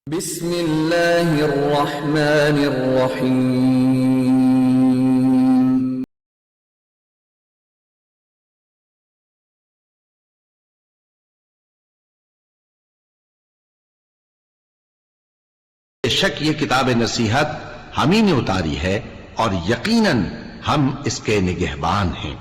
بسم اللہ الرحمن الرحیم۔ بے شک یہ کتاب نصیحت ہم ہی نے اتاری ہے اور یقیناً ہم اس کے نگہبان ہیں۔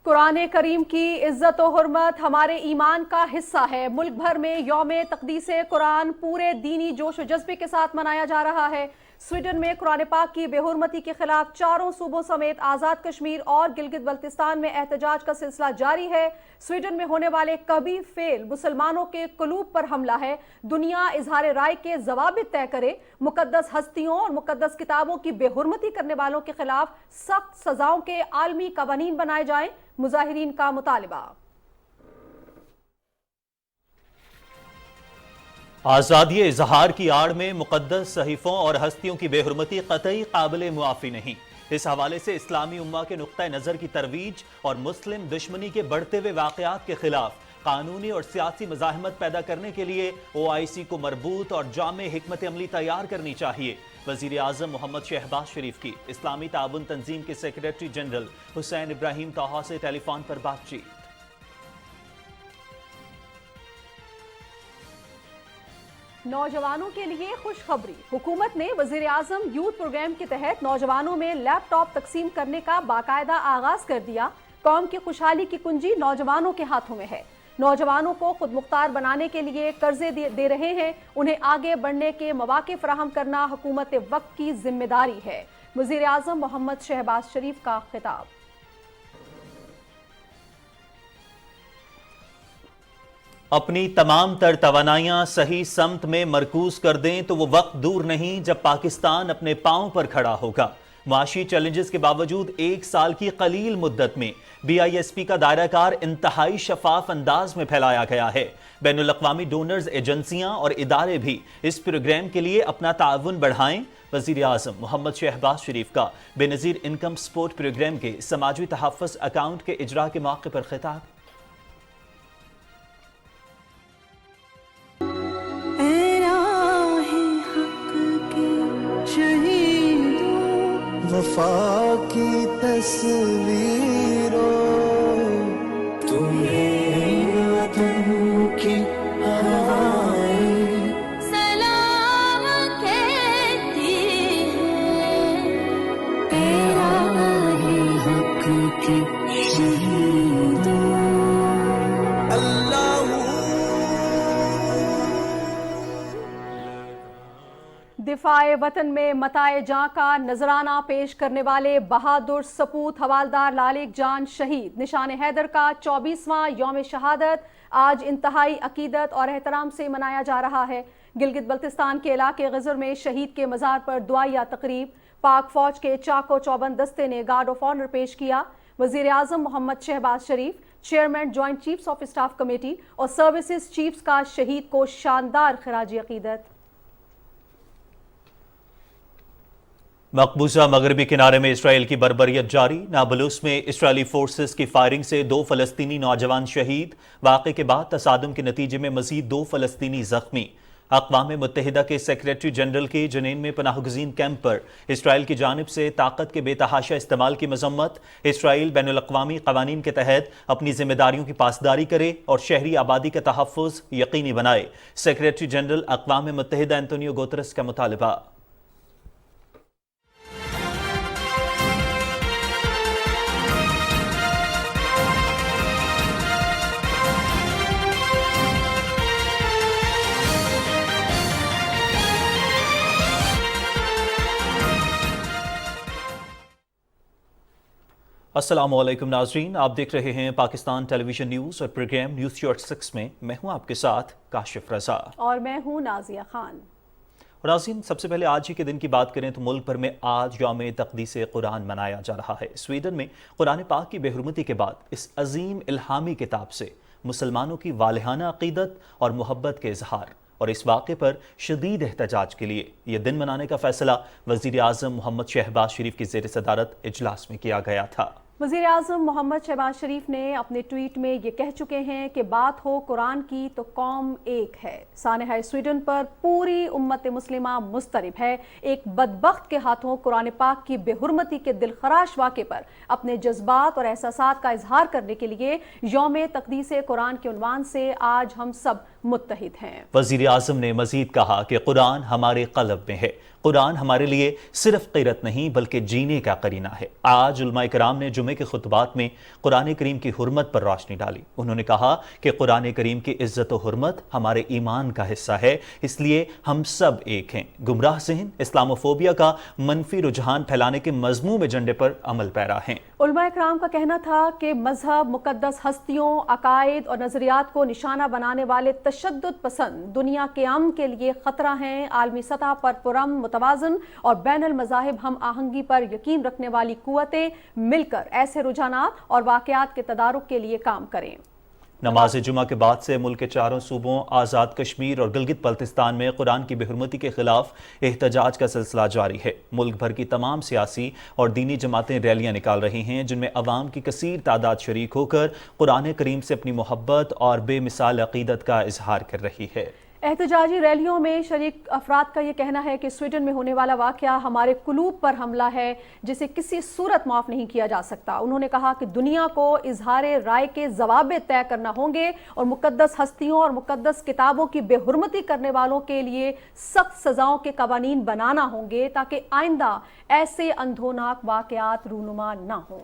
قرآن کریم کی عزت و حرمت ہمارے ایمان کا حصہ ہے۔ ملک بھر میں یوم تقدیس قرآن پورے دینی جوش و جذبے کے ساتھ منایا جا رہا ہے۔ سویڈن میں قرآن پاک کی بے حرمتی کے خلاف چاروں صوبوں سمیت آزاد کشمیر اور گلگت بلتستان میں احتجاج کا سلسلہ جاری ہے۔ سویڈن میں ہونے والے کبھی فعل مسلمانوں کے قلوب پر حملہ ہے۔ دنیا اظہار رائے کے ضوابط طے کرے، مقدس ہستیوں اور مقدس کتابوں کی بے حرمتی کرنے والوں کے خلاف سخت سزاؤں کے عالمی قوانین بنائے جائیں، مظاہرین کا مطالبہ۔ آزادی اظہار کی آڑ میں مقدس صحیفوں اور ہستیوں کی بے حرمتی قطعی قابل معافی نہیں۔ اس حوالے سے اسلامی امہ کے نقطہ نظر کی ترویج اور مسلم دشمنی کے بڑھتے ہوئے واقعات کے خلاف قانونی اور سیاسی مزاحمت پیدا کرنے کے لیے OIC کو مربوط اور جامع حکمت عملی تیار کرنی چاہیے۔ وزیر اعظم محمد شہباز شریف کی اسلامی تعاون تنظیم کے سیکریٹری جنرل حسین ابراہیم طہا سے ٹیلی فون پر بات چیت۔ نوجوانوں کے لیے خوشخبری، حکومت نے وزیر اعظم یوتھ پروگرام کے تحت نوجوانوں میں لیپ ٹاپ تقسیم کرنے کا باقاعدہ آغاز کر دیا۔ قوم کی خوشحالی کی کنجی نوجوانوں کے ہاتھوں میں ہے۔ نوجوانوں کو خود مختار بنانے کے لیے قرضے دے رہے ہیں، انہیں آگے بڑھنے کے مواقع فراہم کرنا حکومت وقت کی ذمہ داری ہے۔ وزیر اعظم محمد شہباز شریف کا خطاب۔ اپنی تمام تر توانائیاں صحیح سمت میں مرکوز کر دیں تو وہ وقت دور نہیں جب پاکستان اپنے پاؤں پر کھڑا ہوگا۔ معاشی چیلنجز کے باوجود ایک سال کی قلیل مدت میں BISP کا دائرہ کار انتہائی شفاف انداز میں پھیلایا گیا ہے۔ بین الاقوامی ڈونرز ایجنسیاں اور ادارے بھی اس پروگرام کے لیے اپنا تعاون بڑھائیں۔ وزیر اعظم محمد شہباز شریف کا بے نظیر انکم سپورٹ پروگرام کے سماجی تحفظ اکاؤنٹ کے اجراء کے موقع پر خطاب۔ وفا کی تصویروں تمہیں وطن کی ہوائیں سلام کہتی ہے، تیرا ہے حق کی شہیدوں۔ دفاع وطن میں متاع جاں کا نذرانہ پیش کرنے والے بہادر سپوت حوالدار لالیک جان شہید نشان حیدر کا 24واں یوم شہادت آج انتہائی عقیدت اور احترام سے منایا جا رہا ہے۔ گلگت بلتستان کے علاقے غزر میں شہید کے مزار پر دعائیہ تقریب، پاک فوج کے چاق و چوبند دستے نے گارڈ آف آنر پیش کیا۔ وزیر اعظم Muhammad Shehbaz Sharif, chairman joint chiefs of staff committee اور سروسز چیفز کا شہید کو شاندار خراج عقیدت۔ مقبوضہ مغربی کنارے میں اسرائیل کی بربریت جاری۔ نابلوس میں اسرائیلی فورسز کی فائرنگ سے 2 فلسطینی نوجوان شہید، واقعے کے بعد تصادم کے نتیجے میں مزید 2 فلسطینی زخمی۔ اقوام متحدہ کے سیکریٹری جنرل کی جنین میں پناہ گزین کیمپ پر اسرائیل کی جانب سے طاقت کے بے تحاشا استعمال کی مذمت۔ اسرائیل بین الاقوامی قوانین کے تحت اپنی ذمہ داریوں کی پاسداری کرے اور شہری آبادی کا تحفظ یقینی بنائے، سیکریٹری جنرل اقوام متحدہ انتونیو گوترس کا مطالبہ۔ السلام علیکم ناظرین، آپ دیکھ رہے ہیں پاکستان ٹیلی ویژن نیوز اور پروگرام نیوز شارٹ 6 میں میں ہوں آپ کے ساتھ کاشف رضا اور میں ہوں نازیہ خان۔ اور ناظرین، سب سے پہلے آج ہی کے دن کی بات کریں تو ملک بھر میں آج یوم تقدیس قرآن منایا جا رہا ہے۔ سویڈن میں قرآن پاک کی بے حرمتی کے بعد اس عظیم الہامی کتاب سے مسلمانوں کی والہانہ عقیدت اور محبت کے اظہار اور اس واقعے پر شدید احتجاج کے لیے یہ دن منانے کا فیصلہ وزیر اعظم محمد شہباز شریف کی زیر صدارت اجلاس میں کیا گیا تھا۔ वज़ीर आज़म मोहम्मद शहबाज शरीफ ने अपने ट्वीट में ये कह चुके हैं कि बात हो कुरान की तो कौम एक है। सानहा स्वीडन पर पूरी उम्मत मुस्लिमा मुस्तरिब है। एक बदबख्त के हाथों कुरान पाक की बेहुरमती के दिलखराश वाक़े पर अपने जज्बात और एहसासात का इजहार करने के लिए यौम तक़दीस कुरान के उन्वान से आज हम सब मुत्तहिद हैं। वज़ीर आज़म ने मज़ीद कहा कि कुरान हमारे क़ल्ब में है। कुरान हमारे लिए सिर्फ क़िरत नहीं बल्कि जीने का करीना है। आज उलमा कराम ने जुमे के खुतबात में कुरान करीम की हुर्मत पर रोशनी डाली। उन्होंने कहा कि कुरान करीम की इज्जत और हुर्मत हमारे ईमान का हिस्सा है, इसलिए हम सब एक हैं। गुमराह ज़हन इस्लामोफोबिया का मनफी रुझान फैलाने के मज़मूम एजेंडे पर अमल पैरा हैं। उलमा कराम का कहना था कि मजहब, मुकद्दस हस्तियों, अकायद और नजरियात को निशाना बनाने वाले तशद्दुद पसंद दुनिया के अमन के लिए खतरा हैं। आलमी सतह पर पुरअमन, मुतवाज़न और बैनुल मज़ाहिब हम आहंगी पर यकीन रखने वाली कुव्वतें मिलकर ऐसे रुझानात और वाक़यात के तदारुक के लिए काम करें। नमाज जुमा के बाद से मुल्क के चारों सूबों, आज़ाद कश्मीर और गिलगित बल्तिस्तान में कुरान की बेहुरमती के खिलाफ एहतजाज का सिलसिला जारी है। मुल्क भर की तमाम सियासी और दीनी जमातें रैलियां निकाल रही हैं, जिनमें अवाम की कसीर तादाद शरीक होकर कुरान करीम से अपनी मोहब्बत और बेमिसाल अकीदत का इजहार कर रही है। एहतजाजी रैलियों में शरीक अफराद का ये कहना है कि स्वीडन में होने वाला वाक़या हमारे कुलूब पर हमला है, जिसे किसी सूरत माफ़ नहीं किया जा सकता। उन्होंने कहा कि दुनिया को इजहार राय के जवाब तय करना होंगे और मुकद्दस हस्तियों और मुकद्दस किताबों की बेहुरमती करने वालों के लिए सख्त सज़ाओं के कवानीन बनाना होंगे, ताकि आइंदा ऐसे अंधोनाक वाक़यात रूनुमा न हों।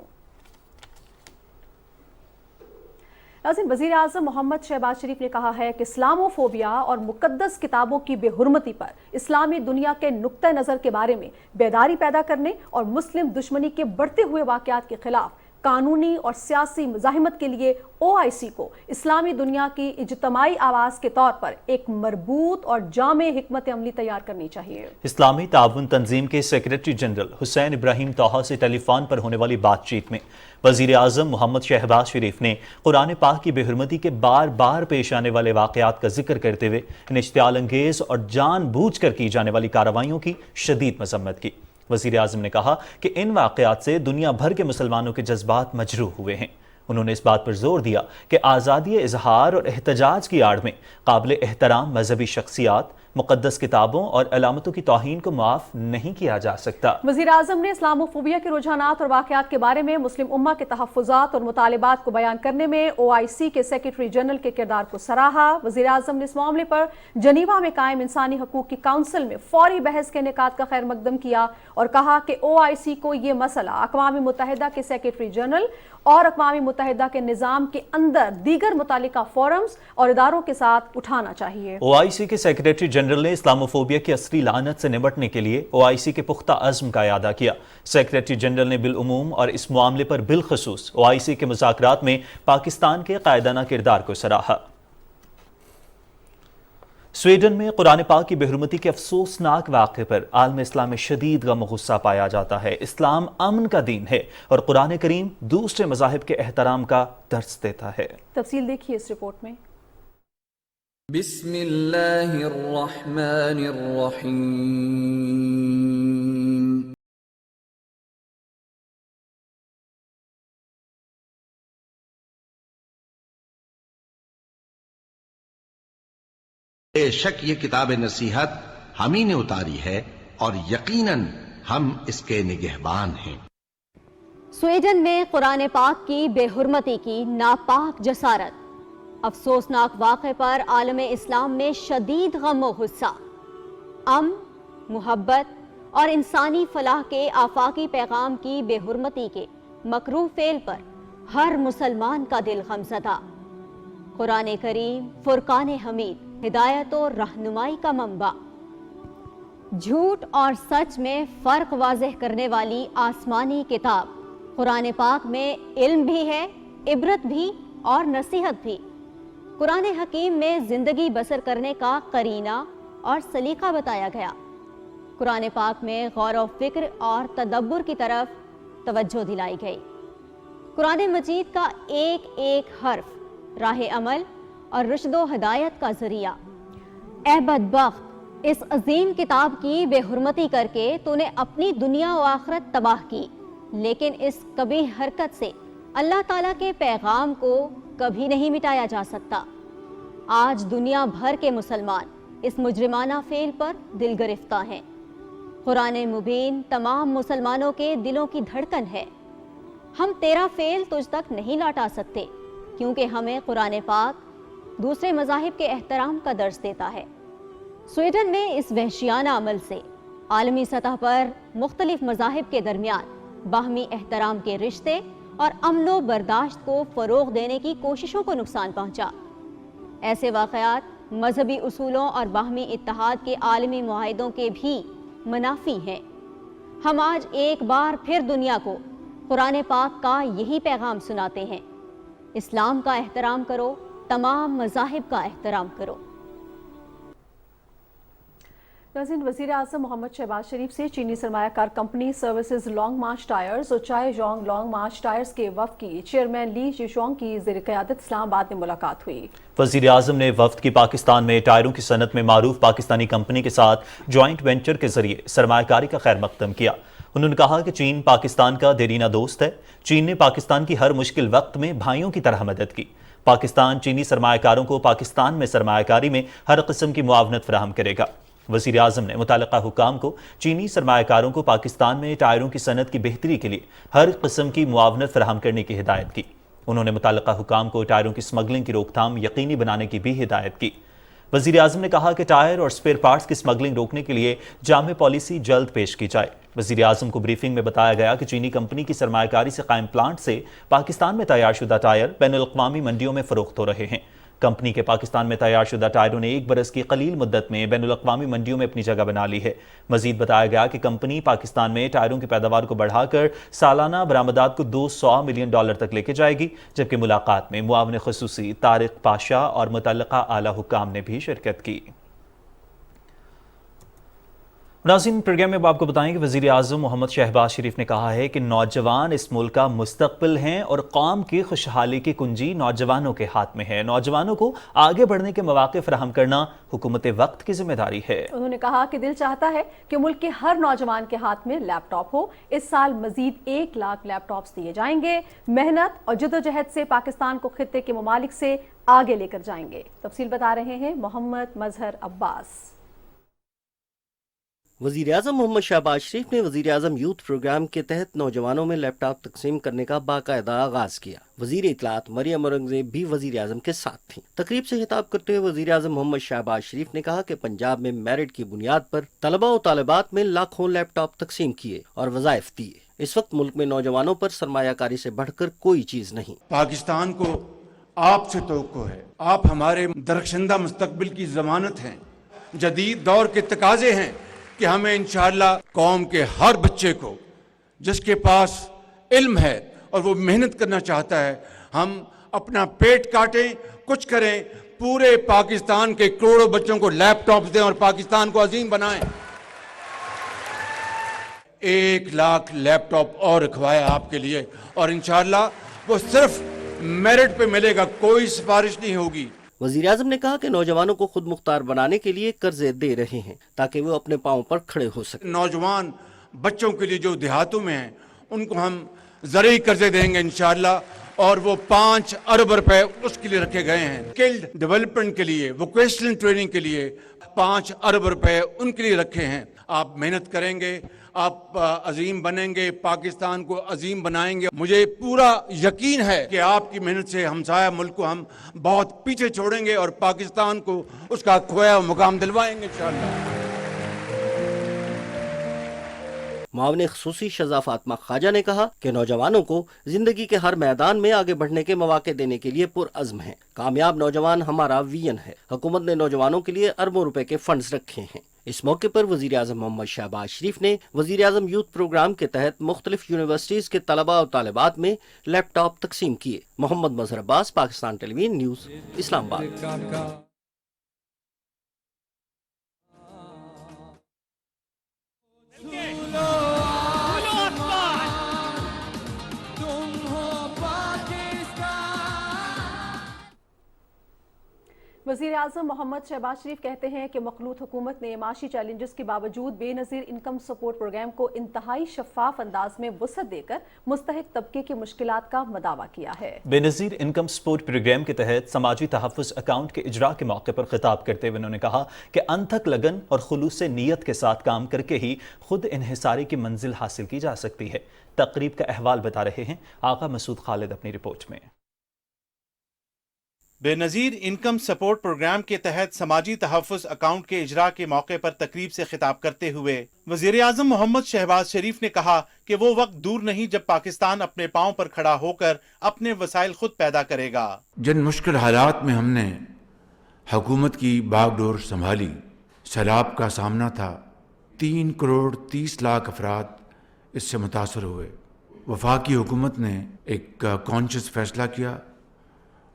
वज़ीर आज़म मोहम्मद शहबाज शरीफ ने कहा है कि इस्लामोफोबिया और मुकद्दस किताबों की बेहुरमती पर इस्लामी दुनिया के नुक्ते नज़र के बारे में बेदारी पैदा करने और मुस्लिम दुश्मनी के बढ़ते हुए वाक़यात के खिलाफ कानूनी और सियासी मुज़ाहिमत के लिए OIC को इस्लामी दुनिया की इज्तमाई आवाज़ के तौर पर एक मरबूत और जामे हिकमत अमली तैयार करनी चाहिए। इस्लामी ताउन तंजीम के सेक्रेटरी जनरल हुसैन इब्राहिम तोहा से टेलीफोन पर होने वाली बातचीत में वज़ीर आज़म मोहम्मद शहबाज शरीफ ने कुरान पाक की बेहुरमती के बार बार पेश आने वाले वाक़यात का जिक्र करते हुए इन इश्तियाल अंगेज़ और जानबूझ कर की जाने वाली कार्रवाइयों की शदीद मज़म्मत की। वज़ीर आज़म ने कहा कि इन वाक़यात से दुनिया भर के मुसलमानों के जज्बात मजरूह हुए हैं। उन्होंने इस बात पर जोर दिया कि आज़ादी इजहार और एहतजाज की आड़ में काबिल एहतराम मजहबी शख्सियात, मुकद्दस किताबों और अलामतों की तौहीन को माफ़ नहीं किया जा सकता। वज़ीर आज़म ने इस्लामोफोबिया के रुझानात और वाक़यात के बारे में मुस्लिम उम्मा के तहफ़्फ़ुज़ात और मुतालिबात को बयान करने में OIC के सेक्रेटरी जनरल के किरदार को सराहा। वज़ीर आज़म ने इस मामले पर जनीवा में कायम इंसानी हकूक़ की काउंसिल में फौरी बहस के इनेकाद का खैर मकदम किया और कहा कि OIC को ये मसला अक़वाम मुत्तहिदा के सेक्रेटरी जनरल और अक़वाम मुत्तहिदा के निज़ाम के अंदर दीगर मुतालिका फोरम्स और इदारों के साथ उठाना चाहिए। OIC के सेक्रेटरी जनरल ने इस्लामोफोबिया की असली लानत से निपटने के लिए OIC के पुख्ता अज़्म का इयादा किया। सेक्रेटरी जनरल ने बिलउमूम और इस मामले पर बिलखसूस OIC के मुज़ाकरात में पाकिस्तान के कायदाना किरदार को सराहा। स्वीडन में कुरान पाक की बेहुरमती के अफसोसनाक वाक़े पर आलम इस्लाम में शदीद गम और गुस्सा पाया जाता है। इस्लाम अमन का दीन है और कुरान करीम दूसरे मज़ाहिब के एहतराम का दर्स देता है। तफसील देखिए इस रिपोर्ट में। बिस्मिल्लाहिर्रहमानिर्रहीम। बेशक ये किताब नसीहत हम ही ने उतारी है और यकीनन हम इसके निगहबान हैं। स्वीडन में कुरान पाक की बेहुरमती की नापाक जसारत, अफसोसनाक वाक़े पर आलम इस्लाम में शदीद गम व गुस्सा। अमन, मुहब्बत और इंसानी फलाह के आफाकी पैगाम की बेहुरमती के मकरूह फेल पर हर मुसलमान का दिल गमज़दा। कुरान करीम फुरकान हमीद, हिदायत और रहनुमाई का मंबा, झूठ और सच में फ़र्क वाज़ेह करने वाली आसमानी किताब। कुरान पाक में इल्म भी है, इबरत भी और नसीहत भी। कुरान हकीम में ज़िंदगी बसर करने का करीना और सलीका बताया गया। कुरान पाक में गौर व फिक्र और तदब्बुर की तरफ तवज्जो दिलाई गई। कुरान मजीद का एक एक हर्फ राह अमल और रुश्द व हिदायत का ज़रिया। ए बदबख्त, इस अजीम किताब की बेहुरमती करके तूने अपनी दुनिया व आखिरत तबाह की। لیکن اس کبھی حرکت سے اللہ تعالیٰ کے پیغام کو کبھی نہیں مٹایا جا سکتا۔ آج دنیا بھر کے مسلمان اس مجرمانہ فعل پر دل گرفتہ ہیں۔ قرآن مبین تمام مسلمانوں کے دلوں کی دھڑکن ہے۔ ہم تیرا فعل تجھ تک نہیں لوٹا سکتے، کیونکہ ہمیں قرآن پاک دوسرے مذاہب کے احترام کا درس دیتا ہے۔ سویڈن میں اس وحشیانہ عمل سے عالمی سطح پر مختلف مذاہب کے درمیان باہمی احترام کے رشتے اور امن و برداشت کو فروغ دینے کی کوششوں کو نقصان پہنچا۔ ایسے واقعات مذہبی اصولوں اور باہمی اتحاد کے عالمی معاہدوں کے بھی منافی ہیں۔ ہم آج ایک بار پھر دنیا کو قرآن پاک کا یہی پیغام سناتے ہیں: اسلام کا احترام کرو، تمام مذاہب کا احترام کرو۔ ناظرین، وزیر اعظم محمد شہباز شریف سے چینی سرمایہ کار company services long march tyres اور چائے جونگ لانگ مارچ ٹائرز کے وفد کی چیئرمین لی جیشونگ کی زیر قیادت اسلام آباد میں ملاقات ہوئی۔ وزیر اعظم نے وفد کی پاکستان میں ٹائروں کی صنعت میں معروف پاکستانی کمپنی کے ساتھ جوائنٹ وینچر کے ذریعے سرمایہ کاری کا خیر مقدم کیا۔ انہوں نے کہا کہ چین پاکستان کا دیرینہ دوست ہے۔ چین نے پاکستان کی ہر مشکل وقت میں بھائیوں کی طرح مدد کی۔ پاکستان چینی سرمایہ کاروں کو پاکستان میں سرمایہ کاری میں ہر قسم کی معاونت فراہم کرے گا۔ وزیر اعظم نے متعلقہ حکام کو چینی سرمایہ کاروں کو پاکستان میں ٹائروں کی صنعت کی بہتری کے لیے ہر قسم کی معاونت فراہم کرنے کی ہدایت کی۔ انہوں نے متعلقہ حکام کو ٹائروں کی سمگلنگ کی روک تھام یقینی بنانے کی بھی ہدایت کی۔ وزیر اعظم نے کہا کہ ٹائر اور اسپیئر پارٹس کی سمگلنگ روکنے کے لیے جامع پالیسی جلد پیش کی جائے۔ وزیر اعظم کو بریفنگ میں بتایا گیا کہ چینی کمپنی کی سرمایہ کاری سے قائم پلانٹ سے پاکستان میں تیار شدہ ٹائر بین الاقوامی منڈیوں میں فروخت ہو رہے ہیں۔ کمپنی کے پاکستان میں تیار شدہ ٹائروں نے 1 برس کی قلیل مدت میں بین الاقوامی منڈیوں میں اپنی جگہ بنا لی ہے۔ مزید بتایا گیا کہ کمپنی پاکستان میں ٹائروں کی پیداوار کو بڑھا کر سالانہ برآمدات کو $200 ملین تک لے کے جائے گی، جبکہ ملاقات میں معاون خصوصی طارق پاشا اور متعلقہ اعلیٰ حکام نے بھی شرکت کی۔ ناظرین، پروگرام میں آپ کو بتائیں کہ وزیر اعظم محمد شہباز شریف نے کہا ہے کہ نوجوان اس ملک کا مستقبل ہیں اور قوم کی خوشحالی کی کنجی نوجوانوں کے ہاتھ میں ہے۔ نوجوانوں کو آگے بڑھنے کے مواقع فراہم کرنا حکومت وقت کی ذمہ داری ہے۔ انہوں نے کہا کہ دل چاہتا ہے کہ ملک کے ہر نوجوان کے ہاتھ میں لیپ ٹاپ ہو۔ اس سال مزید 1 لاکھ لیپ ٹاپس دیے جائیں گے۔ محنت اور جدوجہد سے پاکستان کو خطے کے ممالک سے آگے لے کر جائیں گے۔ تفصیل بتا رہے ہیں محمد مظہر عباس۔ وزیر اعظم محمد شہباز شریف نے وزیر اعظم یوتھ پروگرام کے تحت نوجوانوں میں لیپ ٹاپ تقسیم کرنے کا باقاعدہ آغاز کیا۔ وزیر اطلاعات مریم اورنگزیب بھی وزیر اعظم کے ساتھ تھیں۔ تقریب سے خطاب کرتے ہوئے وزیر اعظم محمد شہباز شریف نے کہا کہ پنجاب میں میرٹ کی بنیاد پر طلباء و طالبات میں لاکھوں لیپ ٹاپ تقسیم کیے اور وظائف دیے۔ اس وقت ملک میں نوجوانوں پر سرمایہ کاری سے بڑھ کر کوئی چیز نہیں۔ پاکستان کو آپ سے توقع ہے، آپ ہمارے درخشندہ مستقبل کی ضمانت ہیں۔ جدید دور کے تقاضے ہیں کہ ہمیں انشاءاللہ قوم کے ہر بچے کو جس کے پاس علم ہے اور وہ محنت کرنا چاہتا ہے، ہم اپنا پیٹ کاٹیں، کچھ کریں، پورے پاکستان کے کروڑوں بچوں کو لیپ ٹاپس دیں اور پاکستان کو عظیم بنائیں۔ 1 لاکھ لیپ ٹاپ اور رکھوایا آپ کے لیے، اور انشاءاللہ وہ صرف میرٹ پہ ملے گا، کوئی سفارش نہیں ہوگی۔ وزیر اعظم نے کہا کہ نوجوانوں کو خود مختار بنانے کے لیے قرضے دے رہے ہیں تاکہ وہ اپنے پاؤں پر کھڑے ہو سکیں۔ نوجوان بچوں کے لیے جو دیہاتوں میں ہیں ان کو ہم زرعی قرضے دیں گے انشاءاللہ، اور وہ 5 ارب روپے اس کے لیے رکھے گئے ہیں۔ اسکلڈ ڈیولپمنٹ کے لیے، ووکیشنل ٹریننگ کے لیے 5 ارب روپے ان کے لیے رکھے ہیں۔ آپ محنت کریں گے، آپ عظیم بنیں گے، پاکستان کو عظیم بنائیں گے۔ مجھے پورا یقین ہے کہ آپ کی محنت سے ہمسایہ ملک کو ہم بہت پیچھے چھوڑیں گے اور پاکستان کو اس کا کھویا مقام دلوائیں گے انشاءاللہ۔ معاون خصوصی شہزاد فاطمہ خواجہ نے کہا کہ نوجوانوں کو زندگی کے ہر میدان میں آگے بڑھنے کے مواقع دینے کے لیے پرعزم ہیں۔ کامیاب نوجوان ہمارا ویژن ہے۔ حکومت نے نوجوانوں کے لیے اربوں روپے کے فنڈز رکھے ہیں۔ اس موقع پر وزیر اعظم محمد شہباز شریف نے وزیر اعظم یوتھ پروگرام کے تحت مختلف یونیورسٹیز کے طلباء و طالبات میں لیپ ٹاپ تقسیم کیے۔ محمد مظہر عباس، پاکستان ٹیلی ویژن نیوز، اسلام آباد۔ وزیر वज़ीर-ए-आज़म मोहम्मद शहबाज शरीफ कहते हैं कि मखलूत हुकूमत ने माशी चैलेंजेस के बावजूद बेनज़ीर इनकम सपोर्ट प्रोग्राम को इंतहाई शफाफ अंदाज में वसअत देकर मुस्तहिक तबके की मुश्किलात का मदावा किया है। बेनज़ीर इनकम सपोर्ट प्रोग्राम के तहत समाजी तहफ़्फ़ुज़ अकाउंट के इजरा के मौके पर खिताब करते हुए उन्होंने कहा कि अनथक लगन और खुलूस नीयत के साथ काम करके ही खुद इन्हिसारी की मंजिल हासिल की जा सकती है। तकरीब का अहवाल बता रहे हैं आगा मसूद खालिद अपनी रिपोर्ट में। बेनज़ीर इनकम सपोर्ट प्रोग्राम के तहत समाजी तहफ़्फ़ुज़ अकाउंट के इजरा के मौके पर तकरीब से खिताब करते हुए वज़ीर-ए-आज़म मोहम्मद शहबाज शरीफ ने कहा कि वो वक्त दूर नहीं जब पाकिस्तान अपने पांव पर खड़ा होकर अपने वसाइल खुद पैदा करेगा। जिन मुश्किल हालात में हमने हुकूमत की बागडोर संभाली, सैलाब का सामना था, 3 करोड़ 30 लाख अफराद इससे मुतासर हुए। वफाकी हुकूमत ने एक कॉन्शियस फैसला किया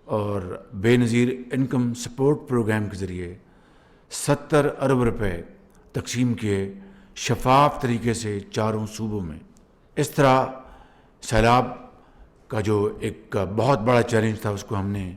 और बेनज़ीर इनकम सपोर्ट प्रोग्राम के ज़रिए 70 अरब रुपए तकसीम किए शफाफ तरीके से चारों सूबों में। इस तरह सैलाब का जो एक बहुत बड़ा चैलेंज था उसको हमने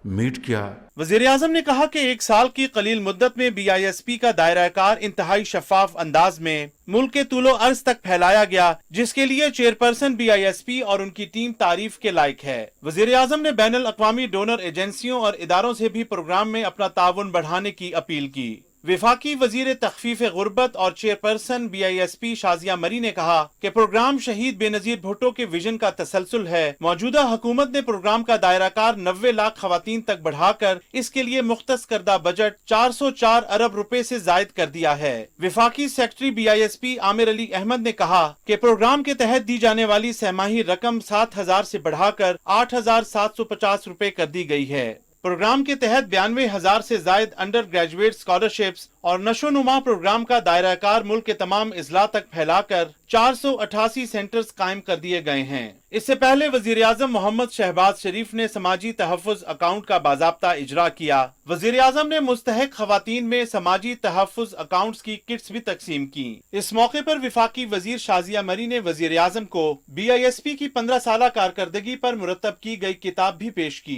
मीट किया। वज़ीर-ए-आज़म ने कहा कि 1 साल की कलील मुद्दत में BISP का दायरा कार इंतहाई शफाफ अंदाज में मुल्क के तूलो अर्ज तक फैलाया गया, जिसके लिए चेयरपर्सन BISP और उनकी टीम तारीफ के लायक है। वज़ीर-ए-आज़म ने बैनुल अक़वामी डोनर एजेंसियों और इदारों से भी प्रोग्राम में अपना ताउन बढ़ाने की अपील की। विफाकी वजीर तख्फीफ गुर्बत और चेयरपर्सन BISP शाजिया मरी ने कहा कि प्रोग्राम शहीद बेनजीर भुट्टो के विजन का तसलसल है। मौजूदा हुकूमत ने प्रोग्राम का दायरा कार 90 लाख खवातीन तक बढ़ाकर इसके लिए मुख्तस करदा बजट 404 अरब रुपए से जायद कर दिया है। विफाकी सेक्रेटरी BISP आमिर अली अहमद ने कहा कि प्रोग्राम के तहत दी जाने वाली सहमाही रकम 7,000 से बढ़ाकर 8,750 रुपए कर दी गई है। प्रोग्राम के तहत 92,000 से जायद अंडर ग्रेजुएट स्कॉलरशिप्स और नशोनुमा प्रोग्राम का दायरा कार मुल्क के तमाम इजला तक फैलाकर 488 सेंटर्स कायम कर दिए गए हैं। इससे पहले वज़ीर-ए-आज़म मोहम्मद शहबाज शरीफ ने समाजी तहफ़्फ़ुज़ अकाउंट का बाज़ाब्ता इजरा किया। वज़ीर-ए-आज़म ने मुस्तहिक खवातीन में समाजी तहफ़्फ़ुज़ अकाउंट्स की किट्स भी तकसीम की। इस मौके पर विफाकी वजीर शाजिया मरी ने वज़ीर-ए-आज़म को BISP की 15 साला कारकर्दगी पर मुरतब की गई किताब भी पेश की।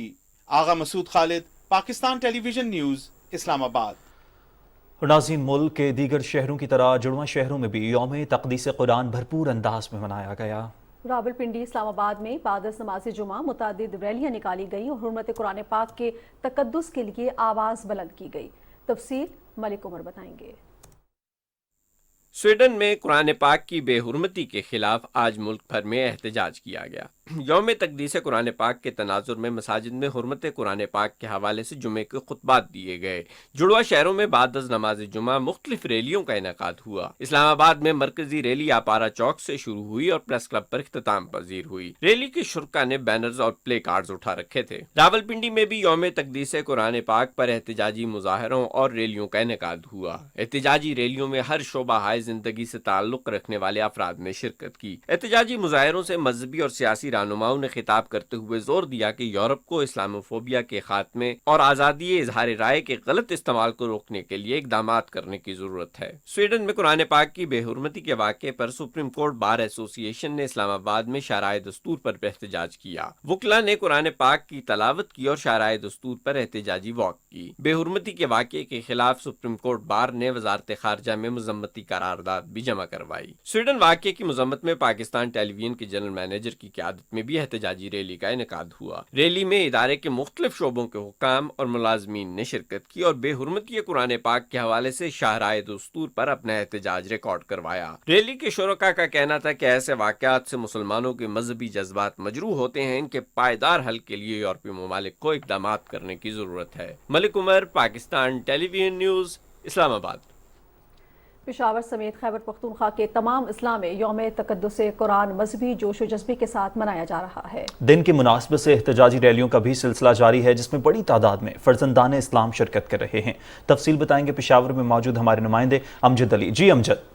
आगा मसूद खालिद, पाकिस्तान टेलीविजन न्यूज़, इस्लामाबाद। नाज़रीन, मुल्क के दीगर शहरों की तरह जुड़वा शहरों में भी यौम तक़दीस कुरान भरपूर अंदाज में मनाया गया। रावलपिंडी इस्लामाबाद में बाद नमाज जुमा मुतादिद रैलियां निकाली गई और हुर्मत कुरान पाक के तकद्दुस के लिए आवाज़ बुलंद की गई। तफसील मलिक उमर बताएंगे। स्वीडन में कुरान पाक की बेहुरमती के खिलाफ आज मुल्क भर में एहतजाज किया गया। यौम तकदीस कुरान पाक के तनाजुर में मसाजिद में हुर्मत कुरान पाक के हवाले से जुमे के खुतबात दिए गए। जुड़वा शहरों में बाद नमाज जुमा मुख्तलिफ रैलियों का इनेकाद हुआ। इस्लामाबाद में मरकजी रैली आपारा चौक से शुरू हुई और प्रेस क्लब पर इख्तिताम पजीर हुई। रैली के शुरका ने बैनर्स और प्ले कार्ड्स उठा रखे थे। रावलपिंडी में भी यौम तकदीस कुरान पाक पर एहतजाजी मुजाहरों और रैलियों का इनेकाद हुआ। एहतजाजी रैलियों में हर शोबा हाय जिंदगी से ताल्लुक रखने वाले अफराद ने शिरकत की। एहतजाजी मुजाहरों से मजहबी और सियासी रहनुमाओं ने खिताब करते हुए जोर दिया कि यूरोप को इस्लामोफोबिया के खात्मे और आजादी इजहार राय के गलत इस्तेमाल को रोकने के लिए इकदामात करने की जरूरत है। स्वीडन में कुरान पाक की बेहुरमती के वाक़े पर सुप्रीम कोर्ट बार एसोसिएशन ने इस्लामाबाद में शाराए दस्तूर पर एहतजाज किया। वकला ने कुरान पाक की तलावत की और शाराए दस्तूर पर एहतजाजी वॉक की। बेहुरमती के वाक़े के खिलाफ सुप्रीम कोर्ट बार ने वजारत खारजा में मजम्मती करारदाद भी जमा करवाई। स्वीडन वाक़े की मजम्मत में पाकिस्तान टेलीविजन के जनरल मैनेजर की क़यादत में भी एहतजाजी रैली का इनेकाद हुआ। रैली में इदारे के मुख्तलिफ शोबों के हुक्काम और मुलाजमीन ने शिरकत की और बेहुरमती कुरान पाक के हवाले से शाहराए दस्तूर पर अपना एहतजाज रिकॉर्ड करवाया। रैली के शुरका का कहना था कि ऐसे वाक़यात से मुसलमानों के मजहबी जज्बात मजरूह होते हैं। इनके पायदार हल के लिए यूरोपीय ममालिक को इक़दामात करने की जरूरत है। Malik Umar, Pakistan television news, Islamabad. पेशावर समेत खैबर पख्तूनख्वा के तमाम इस्लाम में यौम तकद्दुस कुरान मजहबी जोश व जज्बे के साथ मनाया जा रहा है। दिन की मुनासबत से एहतजाजी रैलियों का भी सिलसिला जारी है, जिसमें बड़ी तादाद में फर्जंदान इस्लाम शिरकत कर रहे हैं। तफसील बताएंगे पेशावर में मौजूद हमारे नुमाइंदे अमजद अली। जी अमजद।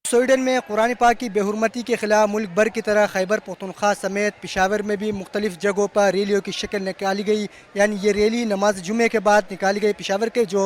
स्वीडन में कुरान पाक की बेहुरमती के खिलाफ मुल्क भर की तरह खैबर पख्तूनख्वा समेत पेशावर में भी मुख्तलिफ जगहों पर रैलियों की शक्ल निकाली गई। यानी ये रैली नमाज जुमे के बाद निकाली गई। पेशावर के जो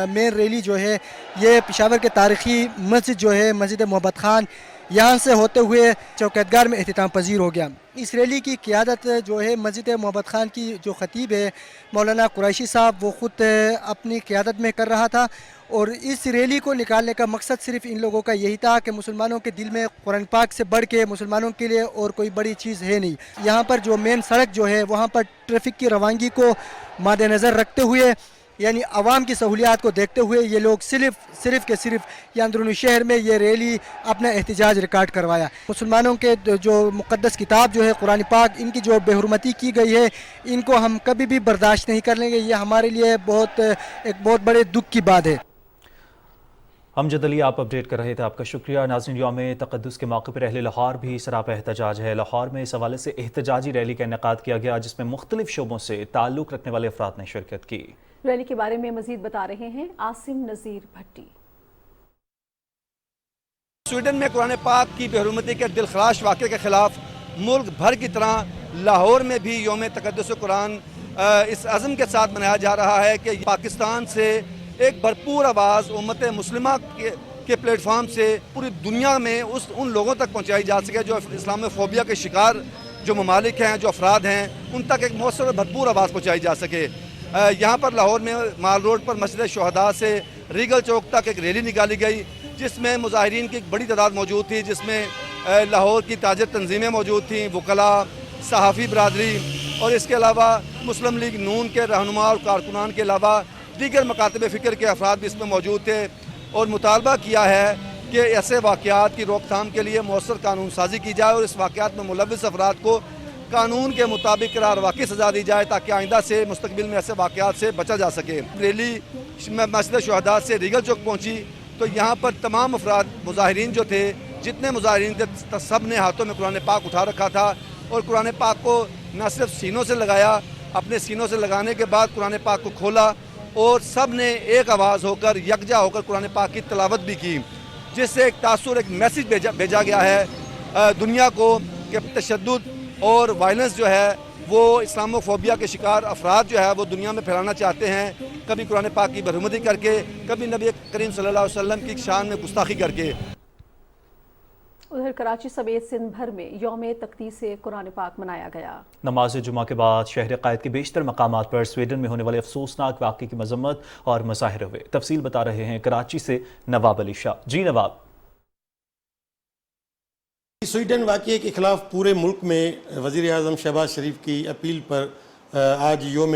मेन रैली जो है ये पेशावर के तारीखी मस्जिद जो है मस्जिद मोहब्बत खान, यहाँ से होते हुए चौकीदगार में एहतिताम पजीर हो गया। इस रैली की क़ियादत जो है मस्जिद मोहब्बत खान की जो खतीब है मौलाना कुरैशी साहब, वो ख़ुद अपनी क़ियादत में कर रहा था। और इस रैली को निकालने का मकसद सिर्फ इन लोगों का यही था कि मुसलमानों के दिल में कुरान पाक से बढ़ के मुसलमानों के लिए और कोई बड़ी चीज़ है नहीं। यहाँ पर जो मेन सड़क जो है वहाँ पर ट्रैफिक की रवानगी को मद्देनज़र रखते हुए, यानी आवाम की सहूलियात को देखते हुए, ये लोग सिर्फ के सिर्फ ये अंदरूनी शहर में ये रैली अपना एहतजाज रिकॉर्ड करवाया। मुसलमानों के जो मुक़द्दस किताब जो है कुरान पाक, इनकी जो बेहुरमती की गई है, इनको हम कभी भी बर्दाश्त नहीं कर लेंगे। ये हमारे लिए एक बहुत बड़े दुख की बात है। अमजद अली, आप अपडेट कर रहे थे, आपका शुक्रिया। नाज़रीन, यौम तक़द्दुस के मौके पर अहले लाहौर भी सरापा एहतजाज है। लाहौर में इस हवाले से एहतजाजी रैली का इनेकाद किया गया जिसमें मुख्तलिफ शोबों से ताल्लुक़ रखने वाले अफराद ने शिरकत की। रैली के बारे में मजीद बता रहे हैं आसिम नज़ीर भट्टी। स्वीडन में कुरान पाक की बेहुरमती के दिलखराश वाक़े के खिलाफ मुल्क भर की तरह लाहौर में भी यौम तक़द्दुस कुरान इस अज़म के साथ मनाया जा रहा है कि पाकिस्तान से एक भरपूर आवाज़ उम्मत मुस्लिमा के प्लेटफार्म से पूरी दुनिया में उन लोगों तक पहुँचाई जा सके जो इस्लामोफोबिया के शिकार जो ममालिक हैं, जो अफराद हैं, उन तक एक मौसर और भरपूर आवाज़ पहुँचाई जा सके। यहाँ पर लाहौर में माल रोड पर मस्जिद शुहदा से रीगल चौक तक एक रैली निकाली गई जिसमें मुजाहिरीन की एक बड़ी तादाद मौजूद थी, जिसमें लाहौर की ताजर तंजीमें मौजूद थीं, वकला, सहाफ़ी बरादरी और इसके अलावा मुस्लिम लीग नून के रहनुमा और कारकुनान के अलावा दीगर मकातब फ़िक्र के अफराद भी इसमें मौजूद थे। और मुतालबा किया है कि ऐसे वाक़यात की रोकथाम के लिए मौसर कानून साजी की जाए और इस वाक़यात में मुलव्विस अफराद को कानून के मुताबिक करार वाक़ई सज़ा दी जाए ताकि आइंदा से मुस्तक़बिल में ऐसे वाक़यात से बचा जा सके। रैली मस्जिद शुहदा से रीगल चौक पहुँची तो यहाँ पर तमाम अफराद मुजाहिरीन जो थे, जितने मुजाहिरीन थे, सब ने हाथों में कुरान पाक उठा रखा था और कुरान पाक को न सिर्फ सीनों से लगाया, अपने सीनों से लगाने के बाद कुरान पाक को खोला और सब ने एक आवाज़ होकर यकजा होकर कुरान पाक की तिलावत भी की, जिससे एक तासुर, एक मैसेज भेजा गया है दुनिया को कि तशद्दुद और वायलेंस जो है वो इस्लामोफोबिया के शिकार अफराद जो है वो दुनिया में फैलाना चाहते हैं, कभी कुरान पाक की बेहुरमती करके, कभी नबी करीम सल्लल्लाहु अलैहि वसल्लम की शान में गुस्ताखी करके। उधर कराची समेत सिंध भर में यौम तक़दीस कुरान पाक मनाया गया। नमाज जुमा के बाद शहर क़ायद के बेशतर मकामात पर स्वीडन में होने वाले अफसोसनाक वाक़े की मजम्मत और मुज़ाहिरे हुए। तफसील बता रहे हैं कराची से नवाब अली शाह। जी नवाब। स्वीडन वाक़े के ख़िलाफ़ पूरे मुल्क में वज़ीर आज़म शहबाज शरीफ की अपील पर आज यौम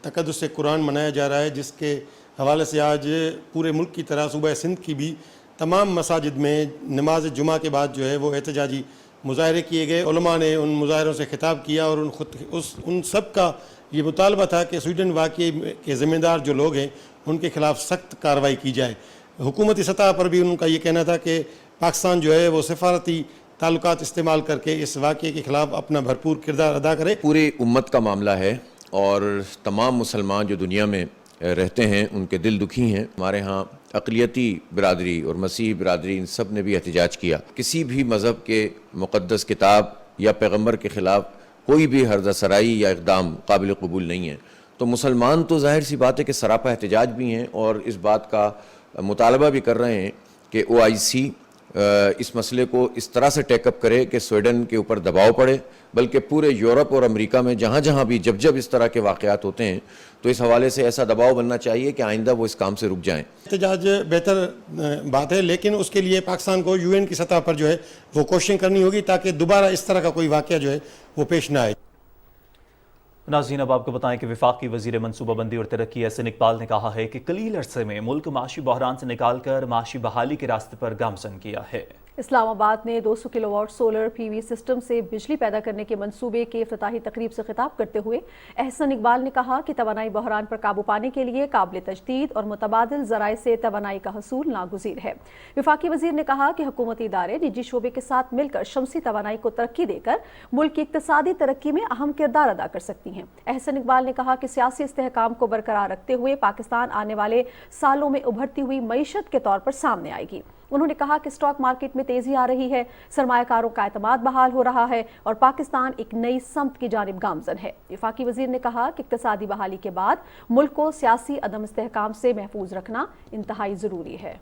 तक़द्दुस कुरान मनाया जा रहा है, जिसके हवाले से आज पूरे मुल्क की तरह सूबा सिंध की भी तमाम मसाजिद में नमाज जुमा के बाद जो है वो एहतजाजी मुज़ाहरे किए गए। उलमा ने उन मुज़ाहरों से खिताब किया और उन सब का ये मुतालबा था कि स्वीडन वाक़े के ज़िम्मेदार जो लोग हैं उनके ख़िलाफ़ सख्त कार्रवाई की जाए। हुकूमती सतह पर भी उनका ये कहना था कि पाकिस्तान जो है वो सिफारती ताल्लुकात इस्तेमाल करके इस वाक़े के ख़िलाफ़ अपना भरपूर किरदार अदा करे। पूरी उम्मत का मामला है और तमाम मुसलमान जो दुनिया में रहते हैं उनके दिल दुखी हैं। हमारे यहाँ अक़लियती बिरादरी और मसीह बिरादरी इन सब ने भी एहतजाज किया। किसी भी मज़हब के मुक़द्दस किताब या पैगम्बर के ख़िलाफ़ कोई भी हरदसराई या इक़दाम काबिल कबूल नहीं है। तो मुसलमान तो ज़ाहिर सी बात है कि सरापा एहतजाज भी हैं और इस बात का मुतालबा भी कर रहे हैं कि OIC इस मसले को इस तरह से टेकअप करे कि स्वीडन के ऊपर दबाव पड़े, बल्कि पूरे यूरोप और अमेरिका में जहाँ जहाँ भी जब इस तरह के वाक़यात होते हैं तो इस हवाले से ऐसा दबाव बनना चाहिए कि आइंदा वो इस काम से रुक जाएं। एहतजाज बेहतर बात है, लेकिन उसके लिए पाकिस्तान को UN की सतह पर जो है वो कोशिश करनी होगी ताकि दोबारा इस तरह का कोई वाक़या जो है वो पेश ना आए। नाज़रीन, अब आपको बताएं कि वफाकी वज़ीर मनसूबाबंदी और तरक्की एहसन इकबाल ने कहा है कि कलील अरसे में मुल्क माशी बहरान से निकाल कर माशी बहाली के रास्ते पर गामज़न किया है। इस्लामाबाद में 200 किलोवाट सोलर PV सिस्टम से बिजली पैदा करने के मंसूबे के इफ्तिताही तकरीब से खिताब करते हुए एहसन इकबाल ने कहा कि तवानाई बहरान पर काबू पाने के लिए काबिल तजदीद और मुतबादिल ज़राए से तवानाई का हसूल नागुज़ीर है। वफाकी वज़ीर ने कहा कि हुकूमती इदारे निजी शोबे के साथ मिलकर शमसी तवानाई को तरक्की देकर मुल्क की इक़्तिसादी तरक्की में अहम किरदार अदा कर सकती हैं। एहसन इकबाल ने कहा कि सियासी इस्तेहकाम को बरकरार रखते हुए पाकिस्तान आने वाले सालों में उभरती हुई मईशत के तौर पर सामने आएगी। उन्होंने कहा कि स्टॉक मार्केट में तेजी आ रही है, सरमायाकारों का एतमाद बहाल हो रहा है और पाकिस्तान एक नई समत की जानिब गामजन है। वफाकी वजीर ने कहा कि इक्तिसादी बहाली के बाद मुल्क को सियासी अदम इस्तेहकाम से महफूज रखना इंतहाई जरूरी है।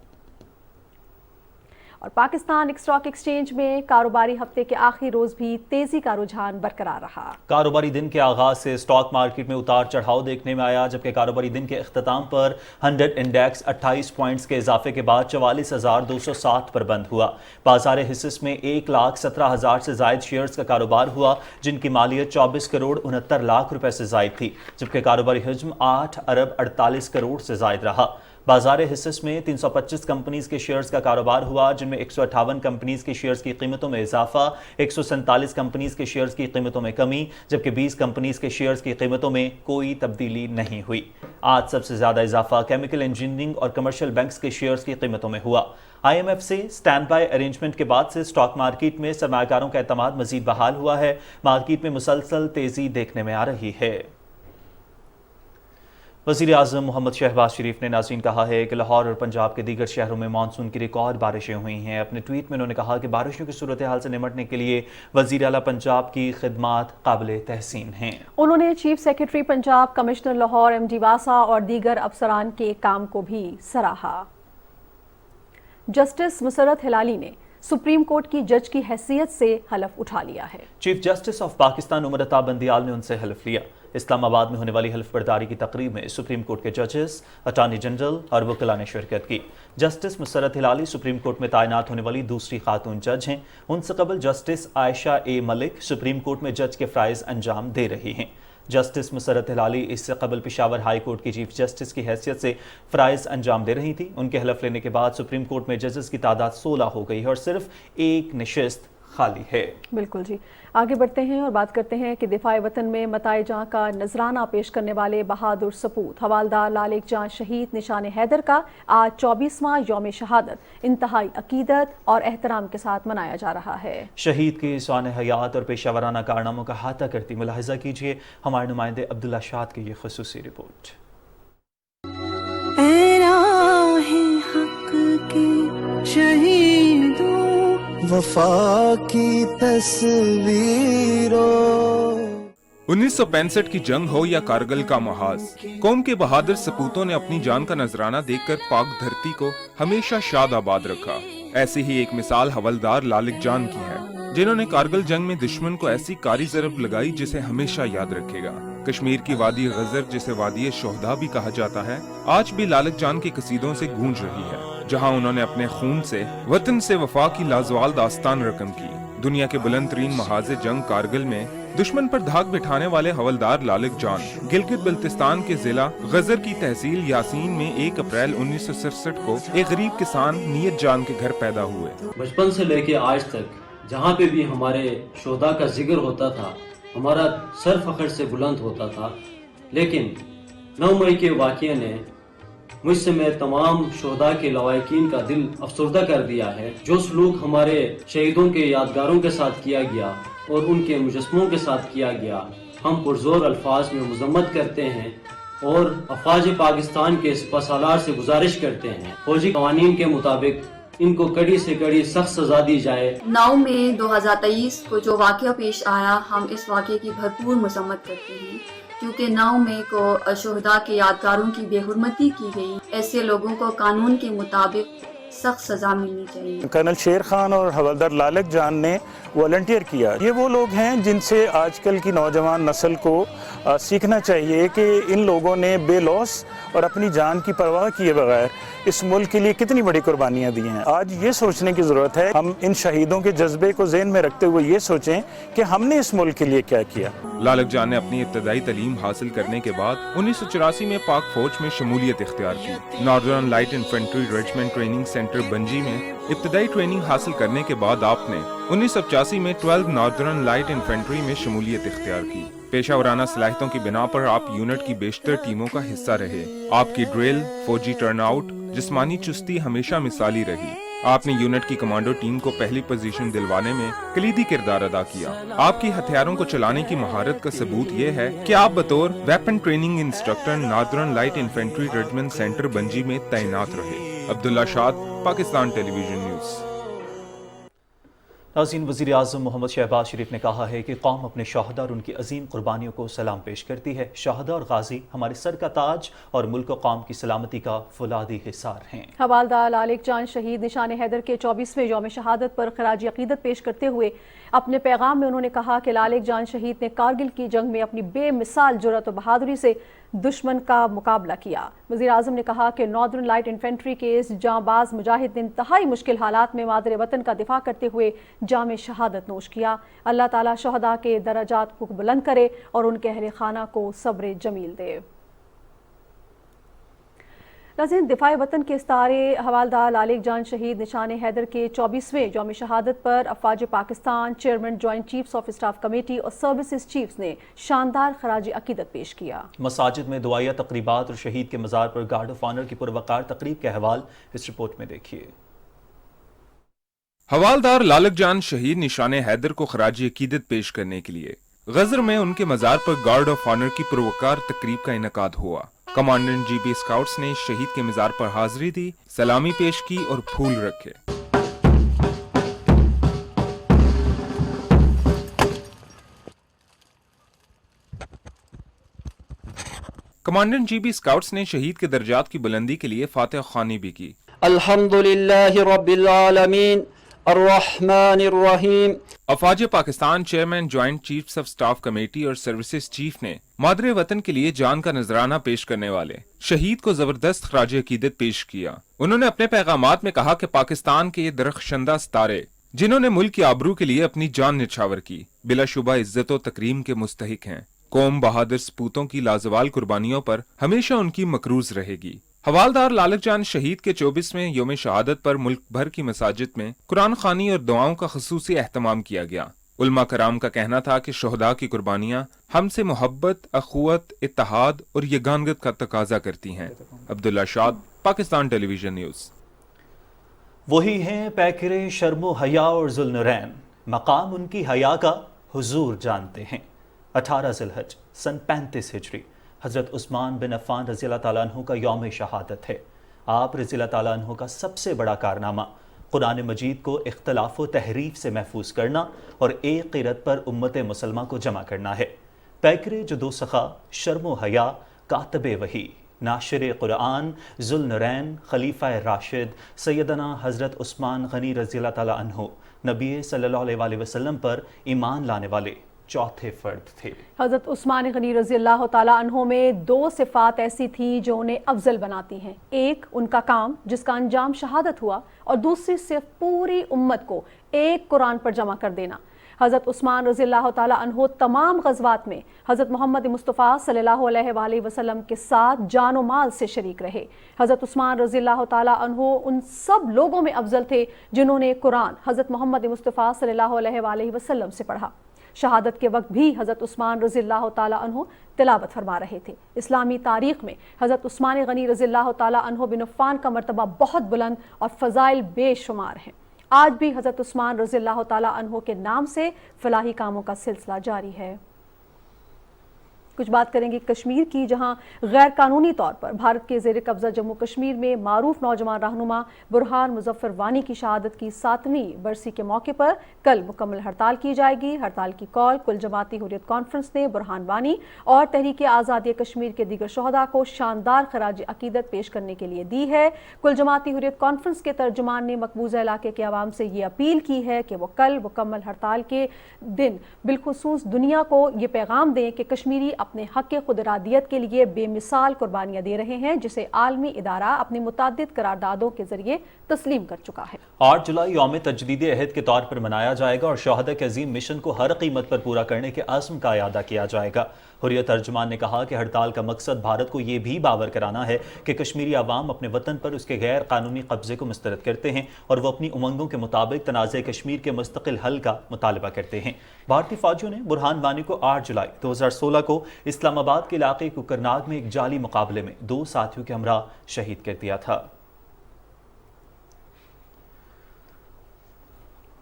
اور پاکستان اسٹاک ایکسچینج میں کاروباری ہفتے کے آخری روز بھی تیزی کا رجحان برقرار رہا۔ کاروباری دن کے آغاز سے اسٹاک مارکیٹ میں اتار چڑھاؤ دیکھنے میں آیا، جبکہ کاروباری دن کے اختتام پر 100 انڈیکس 28 پوائنٹس کے اضافے کے بعد 44,207 پر بند ہوا۔ بازار حصص میں 1,17,000 سے زائد شیئرز کا کاروبار ہوا، جن کی مالیت 24 کروڑ 69 لاکھ روپے سے زائد تھی، جبکہ کاروباری حجم 8 ارب 48 کروڑ سے زائد رہا۔ بازار حصص میں 325 کمپنیز کے شیئرز کا کاروبار ہوا، جن میں 158 کمپنیز کے شیئرز کی قیمتوں میں اضافہ، 147 کمپنیز کے شیئرز کی قیمتوں میں کمی، جبکہ 20 کمپنیز کے شیئرز کی قیمتوں میں کوئی تبدیلی نہیں ہوئی۔ آج سب سے زیادہ اضافہ کیمیکل انجینئرنگ اور کمرشل بینکس کے شیئرز کی قیمتوں میں ہوا۔ IMF سے سٹینڈ بائی ارینجمنٹ کے بعد سے اسٹاک مارکیٹ میں سرمایہ کاروں کا اعتماد مزید بحال ہوا ہے۔ مارکیٹ میں مسلسل تیزی دیکھنے میں آ رہی ہے۔ وزیر اعظم محمد شہباز شریف نے ناظرین کہا ہے کہ لاہور اور پنجاب کے دیگر شہروں میں مانسون کی ریکارڈ بارشیں ہوئی ہیں۔ اپنے ٹویٹ میں انہوں نے کہا کہ بارشوں کی صورتحال سے نمٹنے کے لیے وزیر اعلیٰ پنجاب کی خدمات قابل تحسین ہیں۔ انہوں نے chief secretary Punjab, commissioner Lahore MD واسا اور دیگر افسران کے کام کو بھی سراہا۔ جسٹس مسرت ہلالی نے سپریم کورٹ کی جج کی حیثیت سے حلف اٹھا لیا ہے۔ Chief justice of Pakistan Amrita Bandial نے ان سے حلف لیا۔ اسلام آباد میں ہونے والی حلف برداری کی تقریب میں سپریم کورٹ کے ججز، اٹارنی جنرل اور وکلاء نے شرکت کی۔ جسٹس مسرت ہلالی سپریم کورٹ میں تعینات ہونے والی دوسری خاتون جج ہیں۔ ان سے قبل justice Ayesha A Malik supreme court میں جج کے فرائض انجام دے رہی ہیں۔ جسٹس مسرت ہلالی اس سے قبل پشاور ہائی کورٹ کی چیف جسٹس کی حیثیت سے فرائض انجام دے رہی تھی۔ ان کے حلف لینے کے بعد سپریم کورٹ میں ججز کی تعداد 16 ہو گئی ہے اور صرف ایک نشست خالی ہے۔ بالکل جی، آگے بڑھتے ہیں اور بات کرتے ہیں کہ دفاع وطن میں متاع جاں کا نذرانہ پیش کرنے والے بہادر سپوت حوالدار لالک جاں شہید نشان حیدر کا آج 24واں یوم شہادت انتہائی عقیدت اور احترام کے ساتھ منایا جا رہا ہے۔ شہید کی شان حیات اور پیشہ ورانہ کارناموں کا احاطہ کرتی ملاحظہ کیجیے ہمارے نمائندے عبداللہ شاد کی یہ خصوصی رپورٹ۔ اے راہ حق کی شہیدوں وفا کی تصویروں۔ 1965 کی جنگ ہو یا کارگل کا محاذ، قوم کے بہادر سپوتوں نے اپنی جان کا نذرانہ دیکھ کر پاک دھرتی کو ہمیشہ شاد آباد رکھا۔ ایسی ہی ایک مثال حوالدار لالک جان کی ہے، جنہوں نے کارگل جنگ میں دشمن کو ایسی کاری ضرب لگائی جسے ہمیشہ یاد رکھے گا۔ کشمیر کی وادی غزر جسے وادی شہداء بھی کہا جاتا ہے، آج بھی لالک جان کے قصیدوں سے گونج رہی ہے، جہاں انہوں نے اپنے خون سے وطن سے وفا کی لازوال داستان رقم کی۔ دنیا کے بلند ترین محاذ جنگ کارگل میں دشمن پر دھاک بٹھانے والے حوالدار لالک جان گلگت بلتستان کے ضلع غزر کی تحصیل یاسین میں 1 اپریل 1967 کو ایک غریب کسان نیت جان کے گھر پیدا ہوئے۔ بچپن سے لے کے آج تک جہاں پہ بھی ہمارے شہداء کا ذکر ہوتا تھا، ہمارا سر فخر سے بلند ہوتا تھا، لیکن 9 مئی کے واقعے نے مجھ سے میں تمام شہداء کے لواحقین کا دل افسردہ کر دیا ہے۔ جو سلوک ہمارے شہیدوں کے یادگاروں کے ساتھ کیا گیا اور ان کے مجسموں کے ساتھ کیا گیا، ہم پرزور الفاظ میں مذمت کرتے ہیں اور افواج پاکستان کے سپہ سالار سے گزارش کرتے ہیں فوجی قوانین کے مطابق ان کو کڑی سے کڑی سخت سزا دی جائے۔ 9 مئی 2023 کو جو واقعہ پیش آیا، ہم اس واقعے کی بھرپور مذمت کرتے ہیں، کیونکہ 9 مئی کو شہداء کے یادگاروں کی بے حرمتی کی گئی۔ ایسے لوگوں کو قانون کے مطابق سخت سزا ملنی چاہیے۔ کرنل شیر خان اور حوالدار لالک جان نے والنٹیئر کیا۔ یہ وہ لوگ ہیں جن سے آج کل کی نوجوان نسل کو سیکھنا چاہیے کہ ان لوگوں نے بے لوث اور اپنی جان کی پرواہ کیے بغیر اس ملک کے لیے کتنی بڑی قربانیاں دی ہیں۔ آج یہ سوچنے کی ضرورت ہے، ہم ان شہیدوں کے جذبے کو ذہن میں رکھتے ہوئے یہ سوچیں کہ ہم نے اس ملک کے لیے کیا کیا۔ لالک جان نے اپنی ابتدائی تعلیم حاصل کرنے کے بعد 1984 میں پاک فوج میں شمولیت اختیار کی۔ Northern light infantry regiment training centre Bunji میں ابتدائی ٹریننگ حاصل کرنے کے بعد آپ نے 1985 میں 12 ناردرن لائٹ انفینٹری میں شمولیت اختیار کی۔ پیشہ ورانہ صلاحیتوں کی بنا پر آپ یونٹ کی بیشتر ٹیموں کا حصہ رہے۔ آپ کی ڈرل، فوجی ٹرن آؤٹ، جسمانی چستی ہمیشہ مثالی رہی۔ آپ نے یونٹ کی کمانڈو ٹیم کو پہلی پوزیشن دلوانے میں کلیدی کردار ادا کیا۔ آپ کی ہتھیاروں کو چلانے کی مہارت کا ثبوت یہ ہے کہ آپ بطور weapon training instructor northern light infantry regiment centre Bunji میں تعینات رہے۔ عبداللہ شاد، پاکستان ٹیلی ویژن نیوز۔ नाज़रीन, वज़ीर आज़म मोहम्मद शहबाज शरीफ ने कहा है कि कौम अपने शहदा और उनकी अजीम कुर्बानियों को सलाम पेश करती है। शहदा और गाजी हमारे सर का ताज और मुल्क और कौम की सलामती का फुलादी हिसार हैं। हवालदार लालिक जान शहीद निशान हैदर के 24वें यौम शहादत पर खराज अकीदत पेश करते हुए अपने पैगाम में उन्होंने कहा कि लालिक जान शहीद ने कारगिल की जंग में अपनी बेमिसाल जुर्रत और बहादुरी से दुश्मन का मुकाबला किया। वज़ीर आज़म ने कहा कि नॉर्दर्न लाइट इन्फेंट्री के इस जांबाज मुजाहिद ने इंतहाई मुश्किल हालात में मादरे वतन का दिफा करते हुए जाम शहादत नोश किया। अल्लाह ताला शहदा के दराजात को बुलंद करे और उनके अहले खाना को सब्र जमील दे। नाज़रीन, दिफाए वतन के इस्तारे हवालदार लालिक जान शहीद निशान हैदर के 24वें यौम शहादत पर अफवाज Pakistan, chairman joint chiefs of staff committee और सर्विसेज चीफ्स ने शानदार खराज अकीदत पेश किया। मसाजिद में दुआया तकरीबात और शहीद के मज़ार पर गार्ड ऑफ ऑनर की पुरवकार तकरीब के अहवाल इस रिपोर्ट में देखिए। हवालदार लालिक जान शहीद निशान हैदर को खराज अकीदत पेश करने के लिए गजर में उनके मज़ार पर गार्ड ऑफ ऑनर की पुरवकार तकरीब का इनेकाद हुआ। कमांडेंट जीबी स्काउट्स ने शहीद के मज़ार पर हाजिरी दी, सलामी पेश की और फूल रखे। कमांडेंट जीबी स्काउट्स ने शहीद के दर्जात की बुलंदी के लिए फातिहा ख़्वानी भी की। अल्हम्दुलिल्लाहि रब्बिल आलमीन अर्रहमानिर रहीम। अफवाज Pakistan chairman joint chiefs of staff committee और सर्विसेज चीफ ने मादरे वतन के लिए जान का नजराना पेश करने वाले शहीद को जबरदस्त खराज अकीदत पेश किया। उन्होंने अपने पैगामात में कहा कि पाकिस्तान के ये दरख्शंदा सितारे जिन्होंने मुल्क की आबरू के लिए अपनी जान निछावर की, बिलाशुबा इज्जत और तकरीम के मुस्तहिक हैं। कौम बहादुर सपूतों की लाजवाल कुर्बानियों पर हमेशा उनकी मकरूज रहेगी। हवालदार लालिक जान शहीद के 24वें यौम शहादत पर मुल्क भर की मसाजिद में कुरान खानी और दुआओं का खसूसी एहतमाम किया गया। उलमा कराम का कहना था कि शहदा की कुर्बानियां हमसे मोहब्बत, अखुवत, इत्तेहाद और यगानगत का तकाजा करती हैं। अब्दुल्ला शाद, पाकिस्तान टेलीविजन न्यूज़। वही हैं पैकरे शर्मो हया और जुल्नुरैन, मकाम उनकी हया का हुजूर जानते हैं। 18 ज़िलहज सन 35 हिजरी हज़रत उस्मान बिन अफ़्फ़ान रज़ी अल्लाह ताला अन्हु का यौम शहादत है। आप रज़ी अल्लाह ताला अन्हु का सबसे बड़ा कारनामा कुरान मजीद को इख्तलाफ व तहरीफ से महफूज करना और एक क़िरत पर उम्मत मुसलमा को जमा करना है। पैकरे जो दो सखा शर्मो हया, कातबे वही, नाशिर कुरान, जुल्नुरैन, खलीफा राशिद सैयदना हज़रत उस्मान गनी रज़ी अल्लाह ताला अन्हु, नबी सल्लल्लाहु अलैहि वसल्लम पर ईमान लाने वाले चौथे फर्द थे। हज़रत उस्मान गनी रज़ी अल्लाह ताला अन्हो में दो सिफ़ात ऐसी थी जो उन्हें अफजल बनाती हैं। एक उनका काम जिसका अंजाम शहादत हुआ, और दूसरी सिर्फ पूरी उम्मत को एक कुरान पर जमा कर देना। हज़रत उस्मान रज़ी अल्लाह ताला अन्हो तमाम ग़ज़वात में हज़रत मोहम्मद मुस्तफ़ा सल्लल्लाहु अलैहि वसल्लम के साथ जान और माल से शरीक रहे। हज़रत उस्मान रज़ी अल्लाह ताला अन्हो उन सब लोगों में अफजल थे जिन्होंने कुरान हज़रत मोहम्मद मुस्तफ़ा सल्लल्लाहु अलैहि वसल्लम से पढ़ा। शहादत के वक्त भी हज़रत उस्मान रज़ी अल्लाह ताला अन्हो तिलावत फरमा रहे थे। इस्लामी तारीख़ में हज़रत उस्मान गनी रज़ी अल्लाह ताला अन्हो बिन अफ़्फ़ान का मर्तबा बहुत बुलंद और फ़ज़ाइल बेशुमार हैं। आज भी हज़रत उस्मान रज़ी अल्लाह ताला अन्हो के नाम से फलाही कामों का सिलसिला जारी है। कुछ बात करेंगे कश्मीर की, जहां गैर कानूनी तौर पर भारत के ज़ेर कब्ज़ा जम्मू कश्मीर में मारूफ नौजवान रहनुमा बुरहान मुज़फ़्फ़र वानी की शहादत की 7वीं बरसी के मौके पर कल मुकम्मल हड़ताल की जाएगी। हड़ताल की कॉल कुल जमाती हुर्रियत कॉन्फ्रेंस ने बुरहान वानी और तहरीक आज़ादी कश्मीर के दीगर शहदा को शानदार खराज अकीदत पेश करने के लिए दी है। कुल जमाती हुर्रियत कॉन्फ्रेंस के तर्जुमान ने मकबूजा इलाके के आवाम से ये अपील की है कि वो कल मुकम्मल हड़ताल के दिन बिलखुसूस दुनिया को ये पैगाम दें कि कश्मीरी अपने हक के खुदरादियत के लिए बेमिसाल कुर्बानियां दे रहे हैं, जिसे आलमी इदारा अपनी मुतादिद करारदादों के जरिए तस्लीम कर चुका है। 8 जुलाई यौम तजदीद अहद के तौर पर मनाया जाएगा और शहादा के अजीम मिशन को हर कीमत पर पूरा करने के आज़म का इयादा किया जाएगा। हुर्रियत तर्जुमान ने कहा कि हड़ताल का मकसद भारत को ये भी बावर कराना है कि कश्मीरी अवाम अपने वतन पर उसके गैर कानूनी कब्जे को मुस्तरद करते हैं और वो अपनी उमंगों के मुताबिक तनाज़े कश्मीर के मुस्तकिल हल का मुतालबा करते हैं। भारतीय फौजियों ने बुरहान वानी को 8 जुलाई 2016 को इस्लामाबाद के इलाके कुकरनाग में एक जाली मुकाबले में 2 साथियों के हमरा शहीद कर दिया था।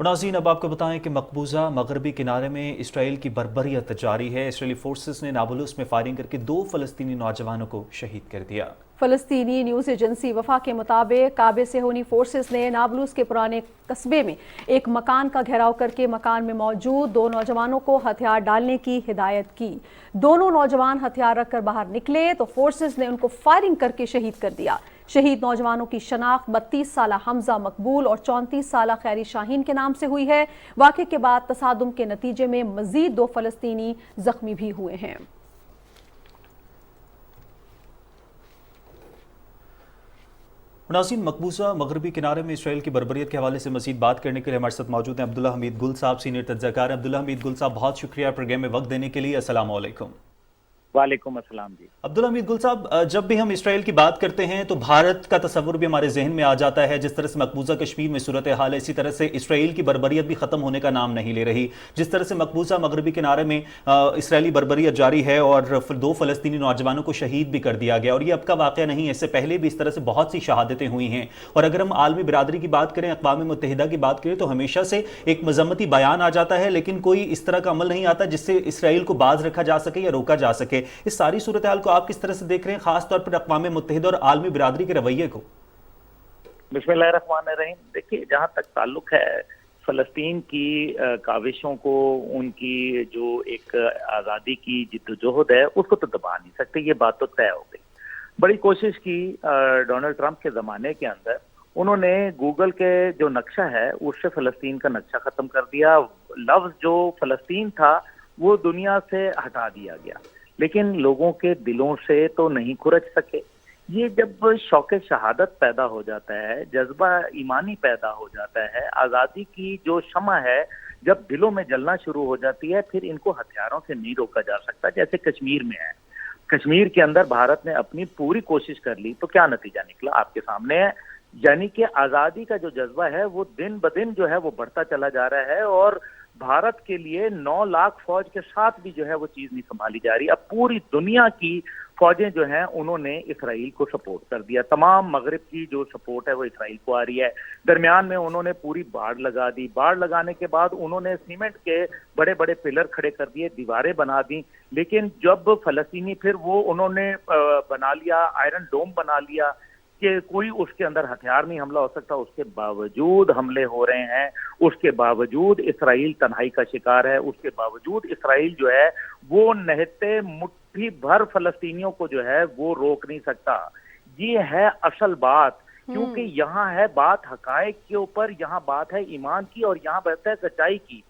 नाज़रीन, अब आपको बताएं कि मकबूजा मगरबी किनारे में इसराइल की बर्बरियत जारी है। इसराइली फोर्सेस ने नाबुलस में फायरिंग करके 2 फ़लस्तीनी नौजवानों को शहीद कर दिया। फ़लस्तीनी न्यूज़ एजेंसी वफा के मुताबिक काबे सेहोनी फोर्सेस ने नाबलूस के पुराने कस्बे में एक मकान का घेराव करके मकान में मौजूद 2 नौजवानों को हथियार डालने की हिदायत की। दोनों नौजवान हथियार रखकर बाहर निकले तो फोर्सेस ने उनको फायरिंग करके शहीद कर दिया। शहीद नौजवानों की शनाख्त 32 साला हमजा मकबूल और 34 साला खैरी शाहीन के नाम से हुई है। वाक़े के बाद तसादुम के नतीजे में मजीद 2 फ़लस्तीनी जख्मी भी हुए हैं। नाज़रीन, मकबूजा मगरबी किनारे में इसराइल की बर्बरियत के हवाले से मजीद बात करने के लिए हमारे साथ मौजूद हैं अब्दुल्ला हमीद गुल साहब, सीनियर तज्ज़ियाकार। अब्दुल्ला हमीद गुल साहब, बहुत शुक्रिया प्रोग्राम में वक्त देने के लिए। अस्सलाम वालेकुम। वालेकुम अस्सलाम जी। अब्दुल्ला हमीद गुल साहब, जब भी हम इसराइल की बात करते हैं तो भारत का तस्वुर भी हमारे जहन में आ जाता है। जिस तरह से मकबूजा कश्मीर में सूरत हाल है, इसी तरह से इसराइल की बर्बरियत भी ख़त्म होने का नाम नहीं ले रही। जिस तरह से मकबूजा मगरबी किनारे में इसराइली बर्बरियत जारी है और 2 फ़लस्तीनी नौजवानों को शहीद भी कर दिया गया, और ये अब का वाक़या नहीं है, इससे पहले भी इस तरह से बहुत सी शहादतें हुई हैं। और अगर हम आलमी बिरादरी की बात करें, अक़वाम मुत्तहिदा की बात करें, तो हमेशा से एक मजम्मती बयान आ जाता है, लेकिन कोई इस तरह का अमल नहीं आता जिससे इसराइल को बाज रखा जा सके या रोका जा सके। इस सारी सूरत हाल को आप किस तरह से देख रहे हैं, खास तौर पर अक़वाम मुत्तहिदा और आलमी बिरादरी के रवैये को? बिस्मिल्लाहिर्रहमानिर्रहीम। देखिए, जहाँ तक ताल्लुक है फ़लस्तीन की काविशों को, उनकी जो एक आज़ादी की जिद्दोजहद है, उसको तो दबा नहीं सकते, ये बात तो तय हो गई। बड़ी कोशिश की डोनाल्ड ट्रंप के ज़माने के अंदर, उन्होंने गूगल के जो नक्शा है उससे फ़लस्तीन का नक्शा ख़त्म कर दिया। लफ्ज़ जो फ़लस्तीन था वो दुनिया से हटा दिया गया, लेकिन लोगों के दिलों से तो नहीं खुरच सके। ये जब शौक़ शहादत पैदा हो जाता है, जज्बा ईमानी पैदा हो जाता है, आज़ादी की जो शमा है जब दिलों में जलना शुरू हो जाती है, फिर इनको हथियारों से नहीं रोका जा सकता। जैसे कश्मीर में है, कश्मीर के अंदर भारत ने अपनी पूरी कोशिश कर ली, तो क्या नतीजा निकला आपके सामने है। यानी कि आज़ादी का जो जज्बा है वो दिन ब दिन जो है वो बढ़ता चला जा रहा है, और भारत के लिए 9 लाख फौज के साथ भी जो है वो चीज नहीं संभाली जा रही। अब पूरी दुनिया की फौजें जो हैं उन्होंने इसराइल को सपोर्ट कर दिया। तमाम मगरिब की जो सपोर्ट है वो इसराइल को आ रही है। दरमियान में उन्होंने पूरी बाड़ लगा दी। बाड़ लगाने के बाद उन्होंने सीमेंट के बड़े बड़े पिलर खड़े कर दिए, दीवारें बना दी। लेकिन जब फलस्तीनी फिर वो उन्होंने बना लिया, आयरन डोम बना लिया कि कोई उसके अंदर हथियार नहीं हमला हो सकता, उसके बावजूद हमले हो रहे हैं, उसके बावजूद इसराइल तन्हाई का शिकार है, उसके बावजूद इसराइल जो है वो नहते मुट्ठी भर फलस्तीनियों को जो है वो रोक नहीं सकता। ये है असल बात, क्योंकि यहाँ है बात हकायक के ऊपर, यहाँ बात है ईमान की, और यहाँ बात है सच्चाई की।